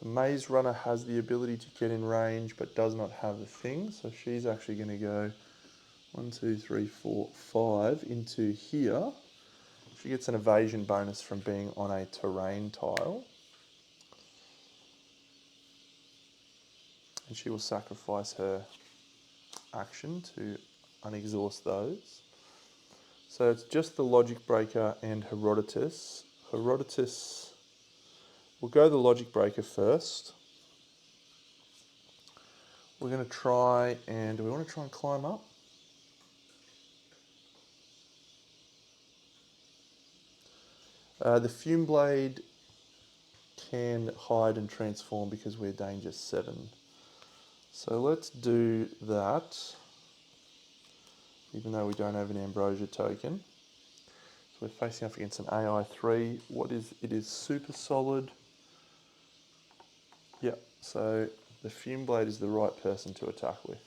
The maze runner has the ability to get in range but does not have the thing. So she's actually going to go 1, 2, 3, 4, 5 into here. She gets an evasion bonus from being on a terrain tile. And she will sacrifice her action to unexhaust those. So it's just the Logic Breaker and Herodotus. Herodotus, we'll go the Logic Breaker first. We're going to try and, do we want to try and climb up? The Fume Blade can hide and transform because we're danger 7. So let's do that, even though we don't have an Ambrosia token. So we're facing off against an AI 3. It is super solid. Yeah, so the Fume Blade is the right person to attack with.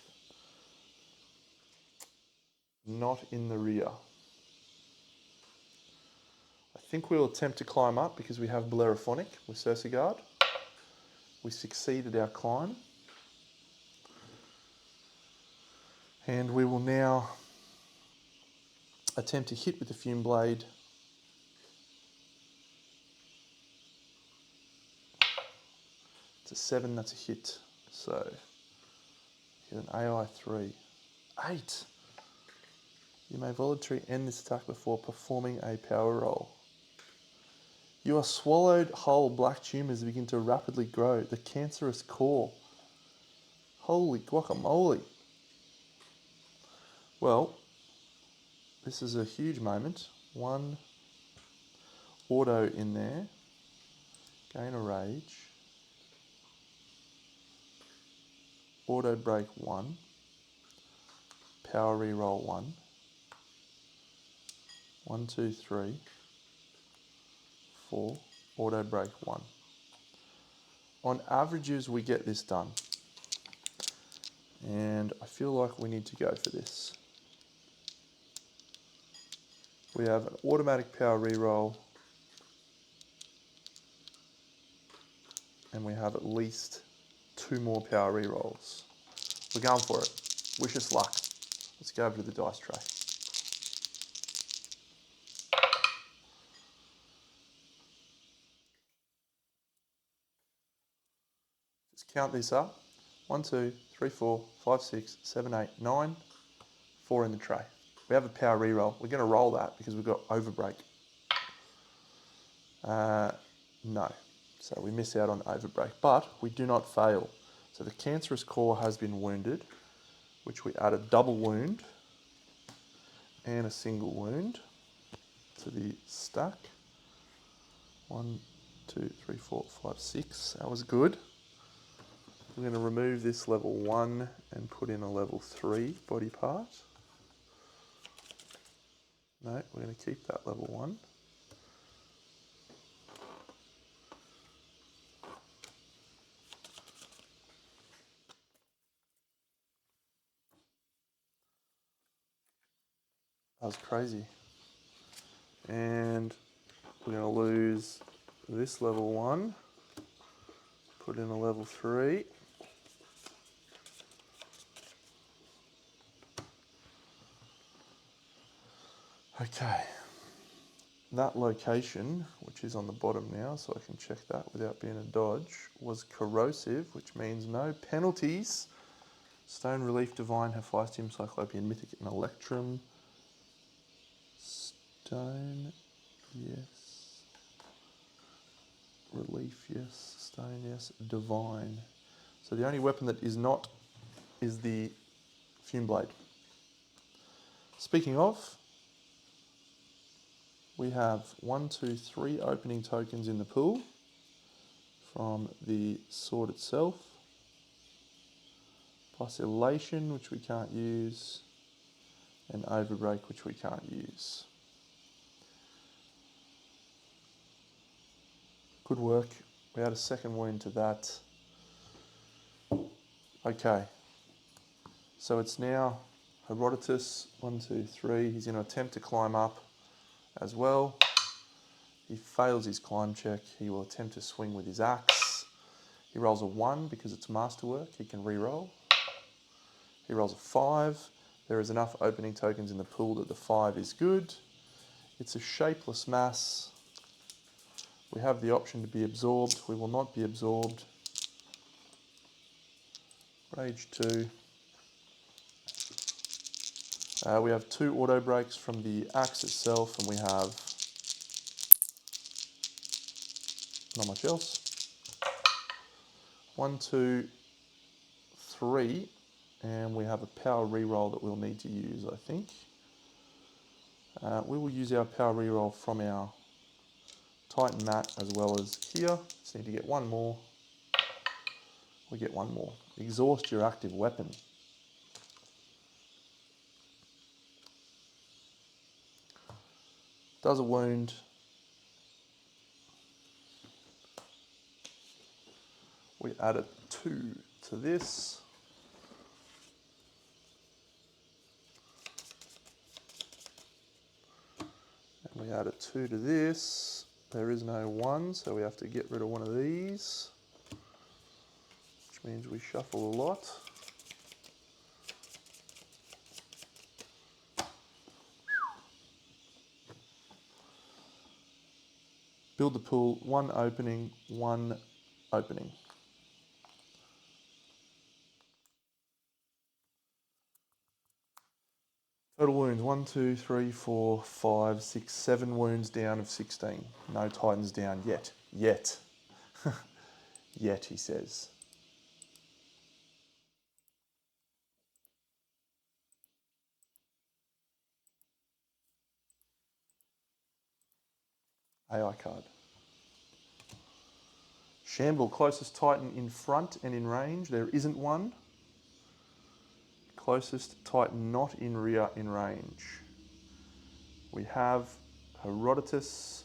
Not in the rear. I think we'll attempt to climb up because we have Bellerophonic with Cersei. We succeeded our climb. And we will now attempt to hit with the Fume Blade. It's a 7, that's a hit. So, hit an AI 3. 8! You may voluntarily end this attack before performing a power roll. You are swallowed whole. Black tumours begin to rapidly grow. The cancerous core. Holy guacamole. Well, this is a huge moment. 1 auto in there. Gain a rage. Auto break 1. Power reroll 1. 1, 2, 3, 4. Auto break 1. On averages, we get this done. And I feel like we need to go for this. We have an automatic power reroll. And we have at least 2 more power rerolls. We're going for it. Wish us luck. Let's go over to the dice tray. Just count this up. 1, 2, 3, 4, 5, 6, 7, 8, 9. 4 in the tray. We have a power reroll. We're going to roll that because we've got overbreak. No. So we miss out on overbreak, but we do not fail. So the cancerous core has been wounded, which we add a double wound and a single wound to the stack. 1, 2, 3, 4, 5, 6. That was good. We're going to remove this level 1 and put in a level 3 body part. No, we're going to keep that level 1. That was crazy. And we're going to lose this level 1, put in a level 3. Okay. That location, which is on the bottom now, so I can check that without being a dodge, was corrosive, which means no penalties. Stone Relief Divine, Hephaestus, Cyclopean, Mythic, and Electrum. Stone, yes. Relief, yes. Stone, yes. Divine. So the only weapon that is not is the Fume Blade. Speaking of, we have 1, 2, 3 opening tokens in the pool from the sword itself, plus Elation, which we can't use, and Overbreak, which we can't use. Good work. We had a second wound to that. Okay. So it's now Herodotus, 1, 2, 3. He's going to attempt to climb up as well. He fails his climb check. He will attempt to swing with his axe. He rolls a 1 because it's masterwork. He can re-roll. He rolls a 5. There is enough opening tokens in the pool that the 5 is good. It's a shapeless mass. We have the option to be absorbed. We will not be absorbed. Rage 2. We have 2 auto breaks from the axe itself, and we have not much else. 1, 2, 3, and we have a power reroll that we'll need to use, I think. We will use our power reroll from our Titan mat as well as here. Just need to get 1 more. We get 1 more. Exhaust your active weapon. Does a wound. We add a 2 to this. And we add a 2 to this. There is no 1, so we have to get rid of one of these, which means we shuffle a lot. Build the pool, 1 opening, 1 opening. Total wounds, 1, 2, 3, 4, 5, 6, 7 wounds down of 16. No Titans down yet. Yet. Yet, he says. AI card. Shamble, closest Titan in front and in range. There isn't one. Closest Titan not in rear in range. We have Herodotus.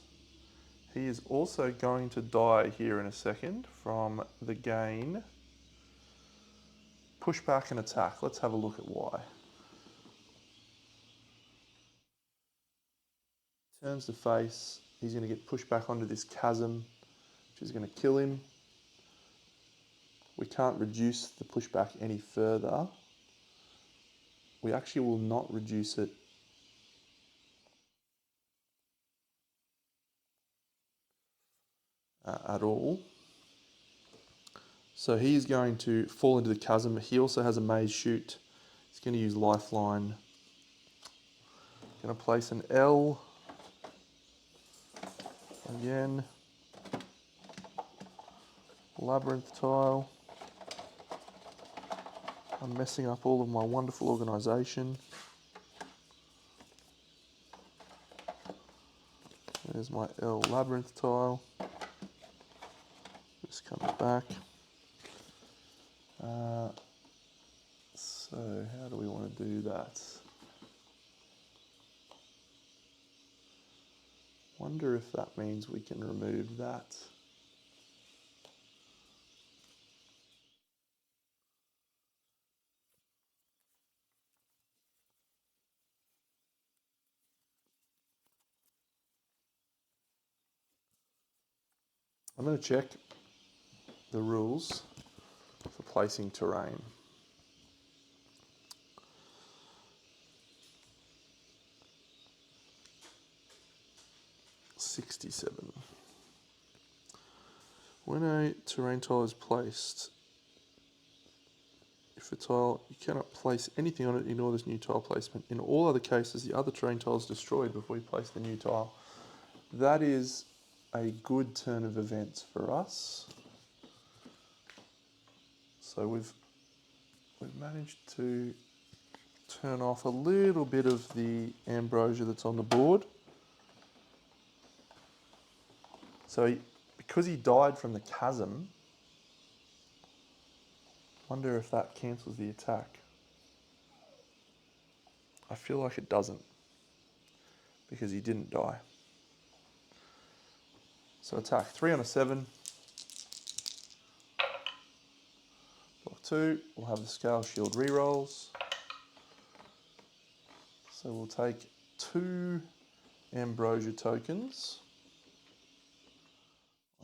He is also going to die here in a second from the gain. Pushback and attack. Let's have a look at why. Turns the face. He's going to get pushed back onto this chasm, which is going to kill him. We can't reduce the pushback any further. We actually will not reduce it at all. So he's going to fall into the chasm. He also has a maze shoot. He's going to use lifeline. Going to place an L again. Labyrinth tile. I'm messing up all of my wonderful organisation. There's my L labyrinth tile. Just comes back. So how do we want to do that? Wonder if that means we can remove that. I'm going to check the rules for placing terrain. $67. When a terrain tile is placed, if a tile, you cannot place anything on it, ignore this new tile placement. In all other cases, the other terrain tile is destroyed before you place the new tile. That is a good turn of events for us. So we've managed to turn off a little bit of the ambrosia that's on the board. So because he died from the chasm, wonder if that cancels the attack. I feel like it doesn't, because he didn't die. So attack 3 on a 7. Block 2, we'll have the Scale Shield rerolls. So we'll take 2 ambrosia tokens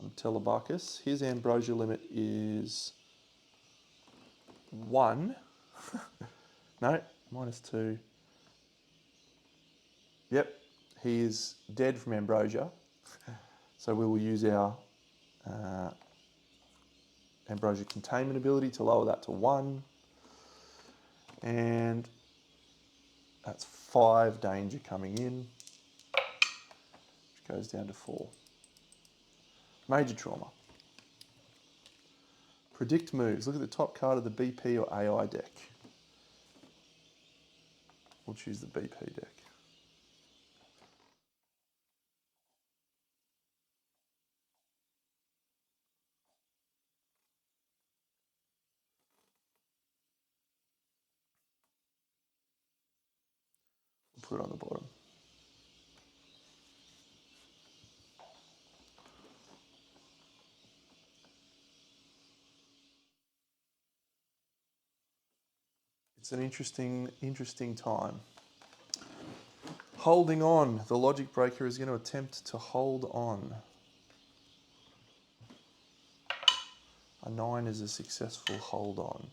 on Telebarcus. His ambrosia limit is 1. No, -2. Yep, he is dead from ambrosia. So we will use our ambrosia containment ability to lower that to 1. And that's 5 danger coming in, which goes down to 4. Major trauma. Predict moves. Look at the top card of the BP or AI deck. We'll choose the BP deck. We'll put it on the bottom. It's an interesting time. Holding on. The logic breaker is going to attempt to hold on. A 9 is a successful hold on.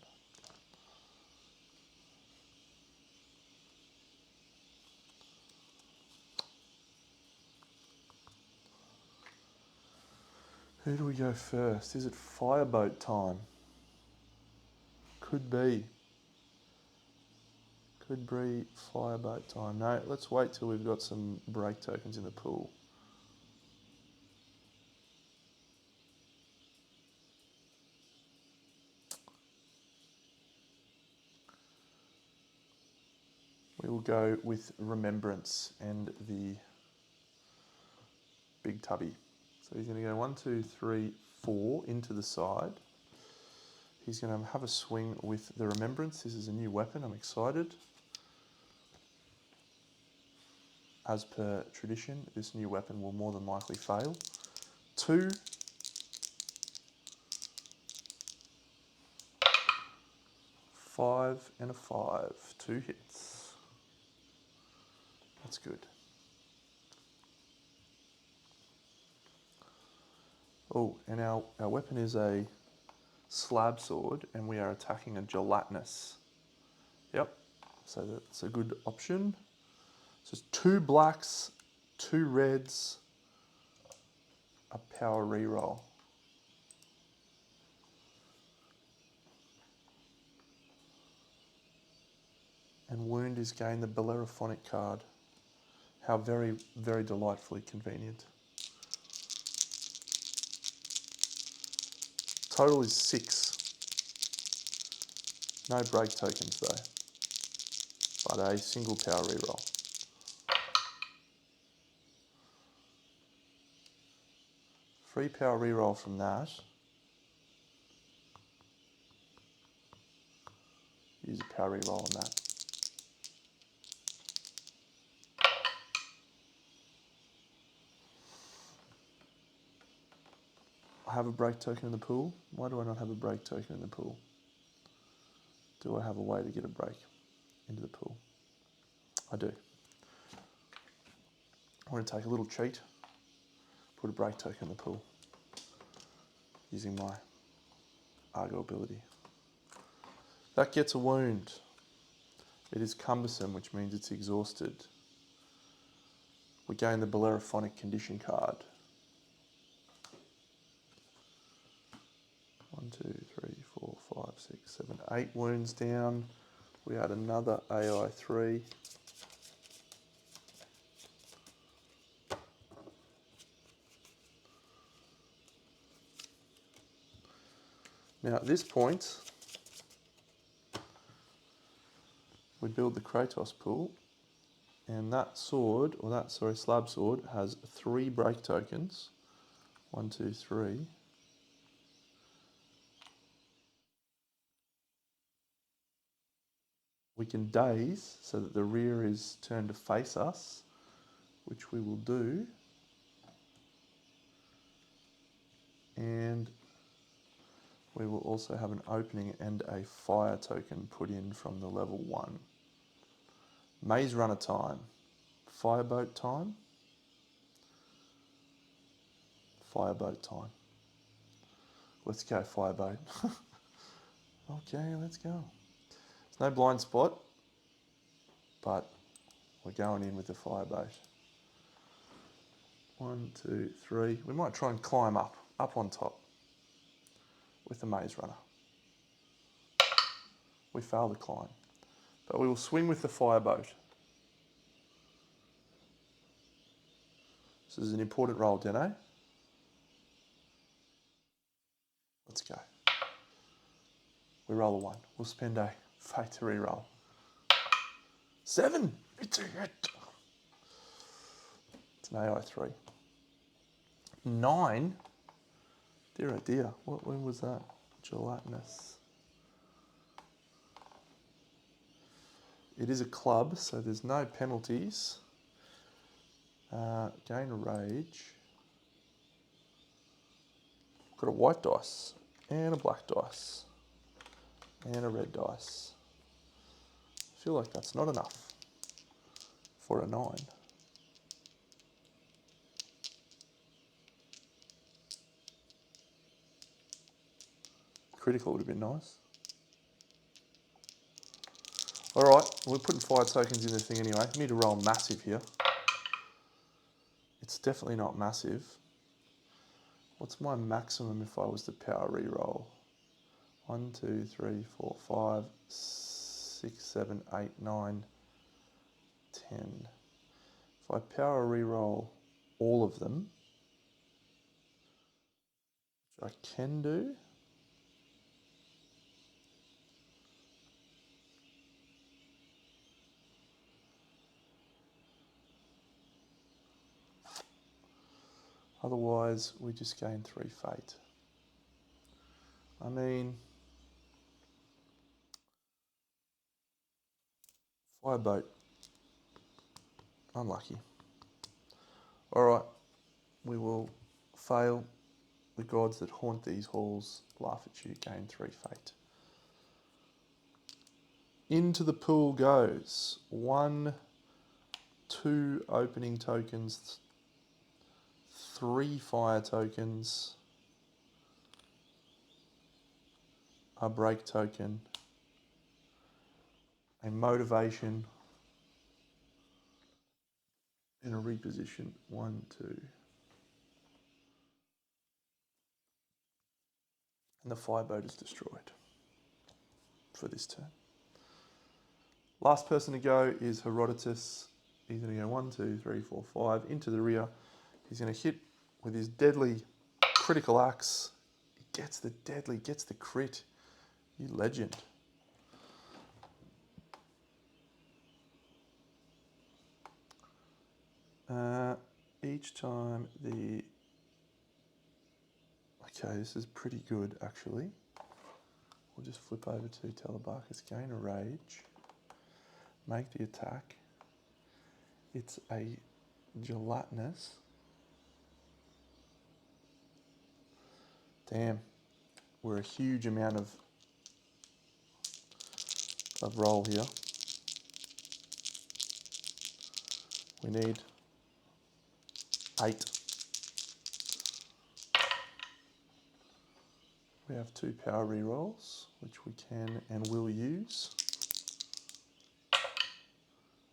Who do we go first? Is it fireboat time? Could be. Could be fireboat time. No, let's wait till we've got some break tokens in the pool. We will go with Remembrance and the big tubby. So he's going to go 1, 2, 3, 4 into the side. He's going to have a swing with the Remembrance. This is a new weapon. I'm excited. As per tradition, this new weapon will more than likely fail. 2. 5 and a 5. 2 hits. That's good. Oh, and our weapon is a slab sword, and we are attacking a gelatinous. Yep, so that's a good option. So it's 2 blacks, 2 reds, a power reroll. And wound is gained the Bellerophonic card. How very, very delightfully convenient. Total is 6. No break tokens though, but a single power reroll. Free power reroll from that. Use a power reroll on that. I have a break token in the pool. Why do I not have a break token in the pool? Do I have a way to get a break into the pool? I do. I'm going to take a little cheat, put a break token in the pool using my Argo ability. That gets a wound. It is cumbersome, which means it's exhausted. We gain the Bellerophonic condition card. 1, 2, 3, 4, 5, 6, 7, 8 wounds down. We add another AI 3. Now at this point, we build the Kratos pool, and that sword, or that, slab sword, has 3 break tokens. 1, 2, 3. We can daze so that the rear is turned to face us, which we will do. And we will also have an opening and a fire token put in from the level 1. Maze Runner time. Fireboat time. Fireboat time. Let's go fireboat. Okay, let's go. There's no blind spot, but we're going in with the fireboat. 1, 2, 3. We might try and climb up on top with the Maze Runner. We fail the climb, but we will swing with the fireboat. This is an important roll, Deno. Let's go. We roll a 1. We'll spend a fate to re-roll. 7. It's a hit. It's an AI3. 9. Dear oh dear. When was that? Gelatinous. It is a club, so there's no penalties. Gain rage. Got a white dice and a black dice and a red dice. I feel like that's not enough for a 9. Critical would have been nice. Alright, we're putting fire tokens in the thing anyway. We need to roll massive here. It's definitely not massive. What's my maximum if I was to power reroll? 1, 2, 3, 4, 5, 6, 7, 8, 9, 10. If I power reroll all of them, which I can do, otherwise we just gain 3 fate. I mean, fireboat, unlucky. Alright, we will fail. The gods that haunt these halls laugh at you, gain 3 fate. Into the pool goes 1, 2 opening tokens, 3 fire tokens, a break token, a motivation, and a reposition. 1, 2. And the fireboat is destroyed for this turn. Last person to go is Herodotus. He's going to go 1, 2, 3, 4, 5 into the rear. He's going to hit with his deadly critical axe. He gets the deadly, gets the crit. You legend. Each time the... Okay, this is pretty good actually. We'll just flip over to Telebarkus, gain a rage, make the attack. It's a gelatinous. Damn, we're a huge amount of roll here. We need 8. We have 2 power rerolls, which we can and will use.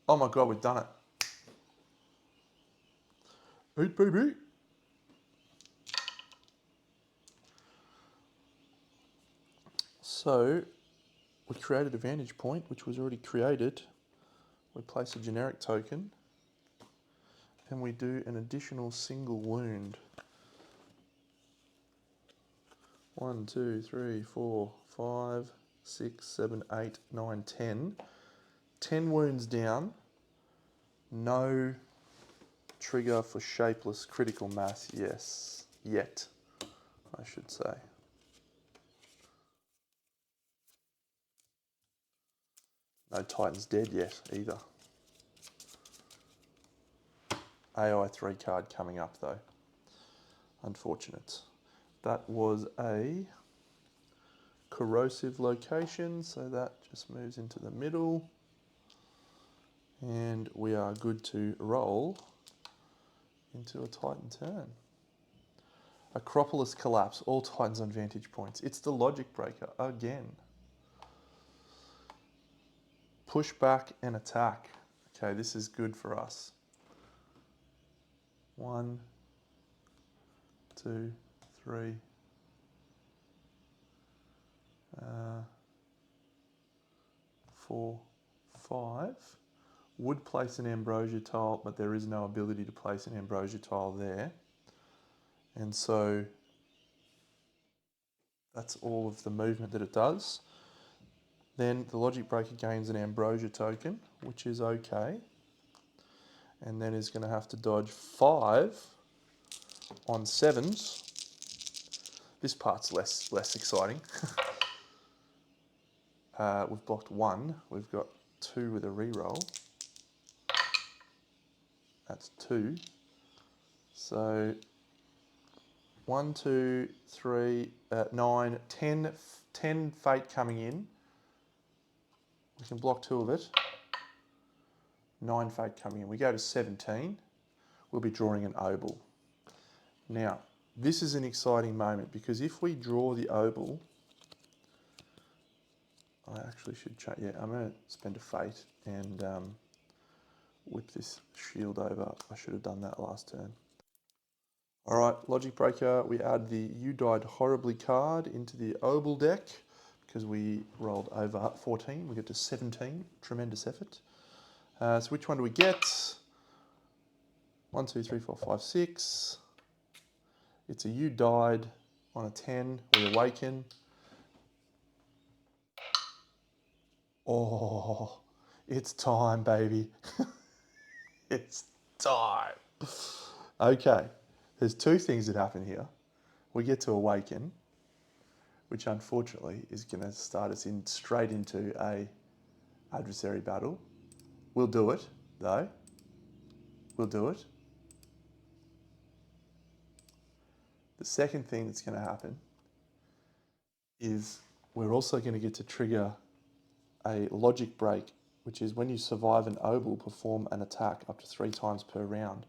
Oh my god, we've done it. 8 baby. So we created a vantage point, which was already created. We place a generic token and we do an additional single wound. 1, 2, 3, 4, 5, 6, 7, 8, 9, 10. 10 wounds down. No trigger for shapeless critical mass, yes. Yet, I should say. No Titan's dead yet either. AI 3 card coming up though. Unfortunate. That was a corrosive location, so that just moves into the middle. And we are good to roll into a Titan turn. Acropolis collapse, all Titans on vantage points. It's the logic breaker again. Push back and attack. Okay, this is good for us. 1, 2, 3. 4, 5. Would place an ambrosia tile, but there is no ability to place an ambrosia tile there. And so that's all of the movement that it does. Then the logic breaker gains an ambrosia token, which is okay. And then is going to have to dodge 5 on 7s. This part's less exciting. We've blocked 1. We've got 2 with a reroll. That's 2. So 1, 2, 3, 9, 10 fate coming in. We can block 2 of it. 9 fate coming in. We go to 17. We'll be drawing an obol. Now, this is an exciting moment because if we draw the obol, I actually should change. Yeah, I'm going to spend a fate and whip this shield over. I should have done that last turn. All right, logic breaker. We add the You Died Horribly card into the obol deck because we rolled over 14. We get to 17. Tremendous effort. So which one do we get? 1, 2, 3, 4, 5, 6. It's a You Died on a 10. We awaken. Oh, it's time, baby. It's time. Okay, there's 2 things that happen here. We get to awaken, which unfortunately is going to start us straight into a adversary battle. We'll do it, though. We'll do it. The second thing that's going to happen is we're also going to get to trigger a logic break, which is when you survive an obol, perform an attack up to 3 times per round.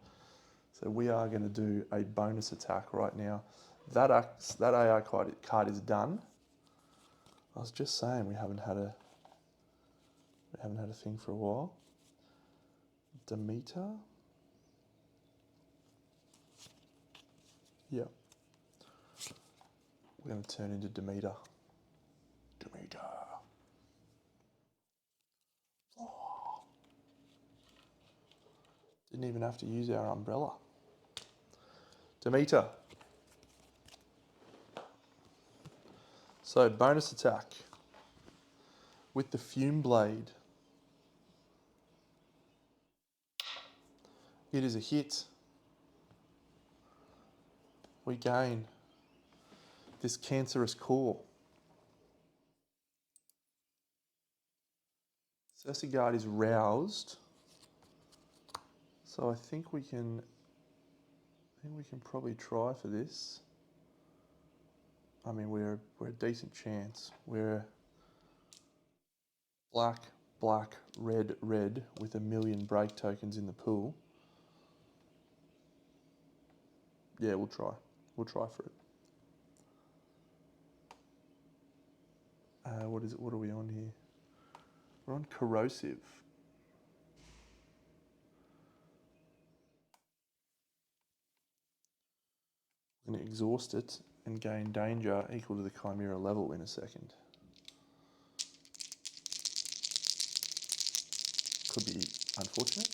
So we are going to do a bonus attack right now. That AI card is done. I was just saying we haven't had a thing for a while. Demeter. Yeah. We're going to turn into Demeter. Demeter. Oh. Didn't even have to use our umbrella. Demeter. So bonus attack with the Fume Blade. It is a hit. We gain this cancerous core. Cessigard is roused. So I think we can probably try for this. I mean, we're a decent chance. We're black, black, red, red with 1,000,000 break tokens in the pool. Yeah, we'll try. We'll try for it. What is it? What are we on here? We're on corrosive. I'm going to exhaust it and gain danger equal to the Chimera level in a second. Could be unfortunate.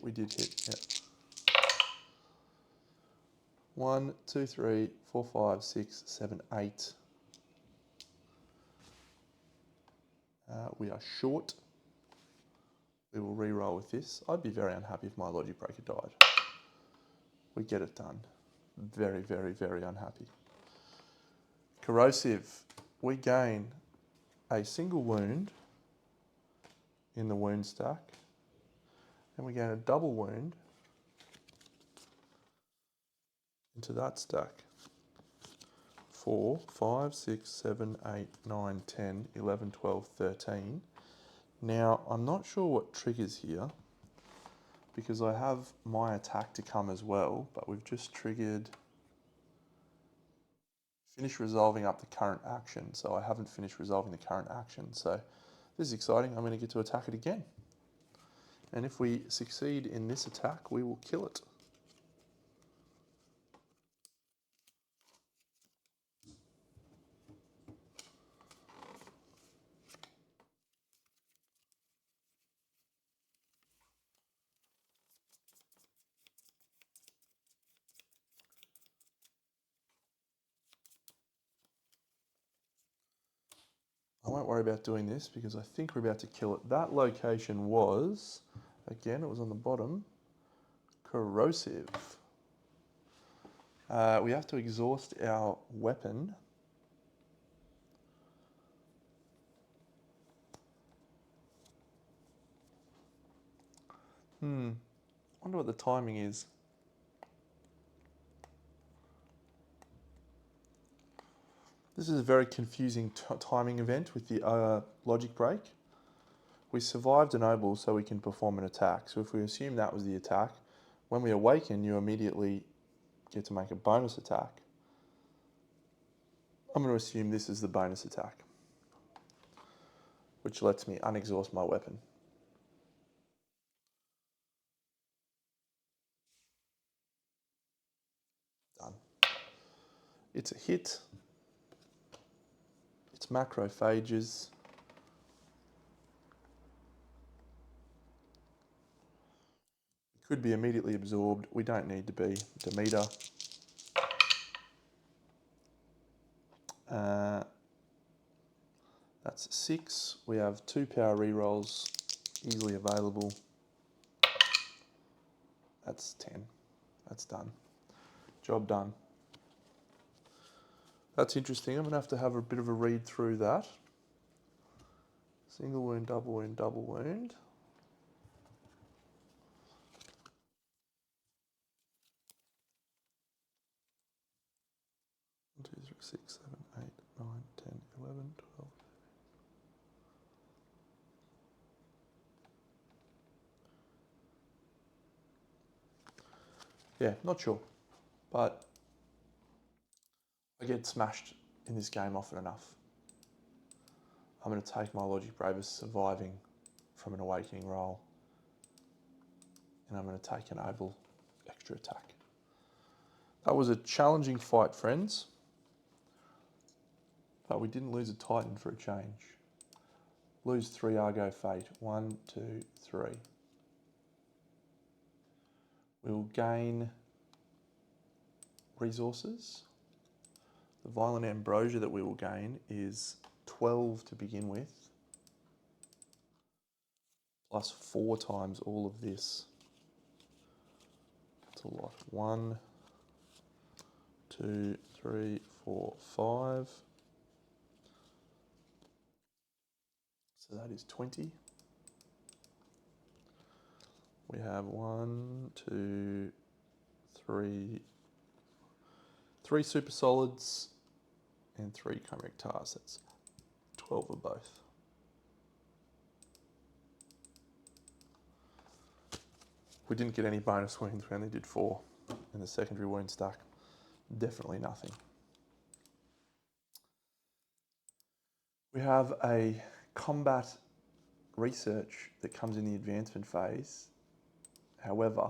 We did hit, yeah. 1, 2, 3, 4, 5, 6, 7, 8. We are short. We will re-roll with this. I'd be very unhappy if my logic breaker died. We get it done. Very, very, very unhappy. Corrosive. We gain a single wound in the wound stack. And we gain a double wound into that stack 4, 5, 6, 7, 8, 9, 10, 11, 12, 13. Now, I'm not sure what triggers here because I have my attack to come as well, but we've just triggered finish resolving up the current action. So I haven't finished resolving the current action. So this is exciting. I'm going to get to attack it again. And if we succeed in this attack, we will kill it. I won't worry about doing this because I think we're about to kill it. That location was, again, it was on the bottom, corrosive. We have to exhaust our weapon. Wonder what the timing is. This is a very confusing timing event with the logic break. We survived a noble so we can perform an attack. So if we assume that was the attack, when we awaken, you immediately get to make a bonus attack. I'm going to assume this is the bonus attack, which lets me unexhaust my weapon. Done. It's a hit. It's macrophages. It could be immediately absorbed. We don't need to be. Demeter. That's 6. We have 2 power rerolls easily available. That's 10. That's done. Job done. That's interesting. I'm going to have a bit of a read through that. Single wound, double wound, double wound. One, 2, 3, 6, 7, 8, 9, 10, 11, 12. Yeah, not sure. But I get smashed in this game often enough. I'm going to take my logic brave as surviving from an awakening roll. And I'm going to take an able extra attack. That was a challenging fight, friends. But we didn't lose a Titan for a change. Lose 3 Argo Fate. 1, 2, 3. We'll gain resources. The Violent Ambrosia that we will gain is 12 to begin with, plus 4 times all of this. That's a lot. 1, 2, 3, 4, 5. So that is 20. We have 1, 2, 3, 3 super solids and 3 chimeric tars. That's 12 of both. We didn't get any bonus wounds, we only did 4 in the secondary wound stack. Definitely nothing. We have a combat research that comes in the advancement phase. However,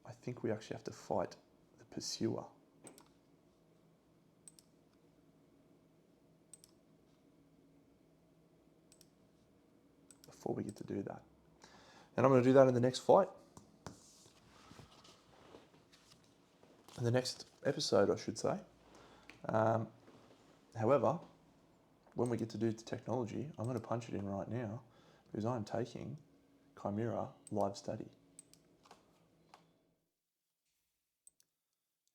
I think we actually have to fight the pursuer. Before we get to do that. And I'm going to do that in the next fight. In the next episode, I should say. However, when we get to do the technology, I'm going to punch it in right now because I'm taking Chimera live study.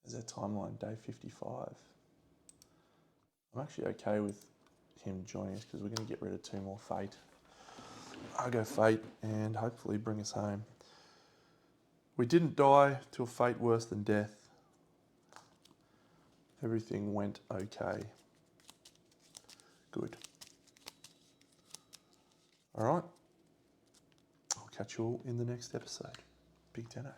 There's our timeline, day 55. I'm actually okay with him joining us because we're going to get rid of 2 more Fate. Argo Fate and hopefully bring us home. We didn't die to a fate worse than death. Everything went okay. Good. All right. I'll catch you all in the next episode. Big Deno.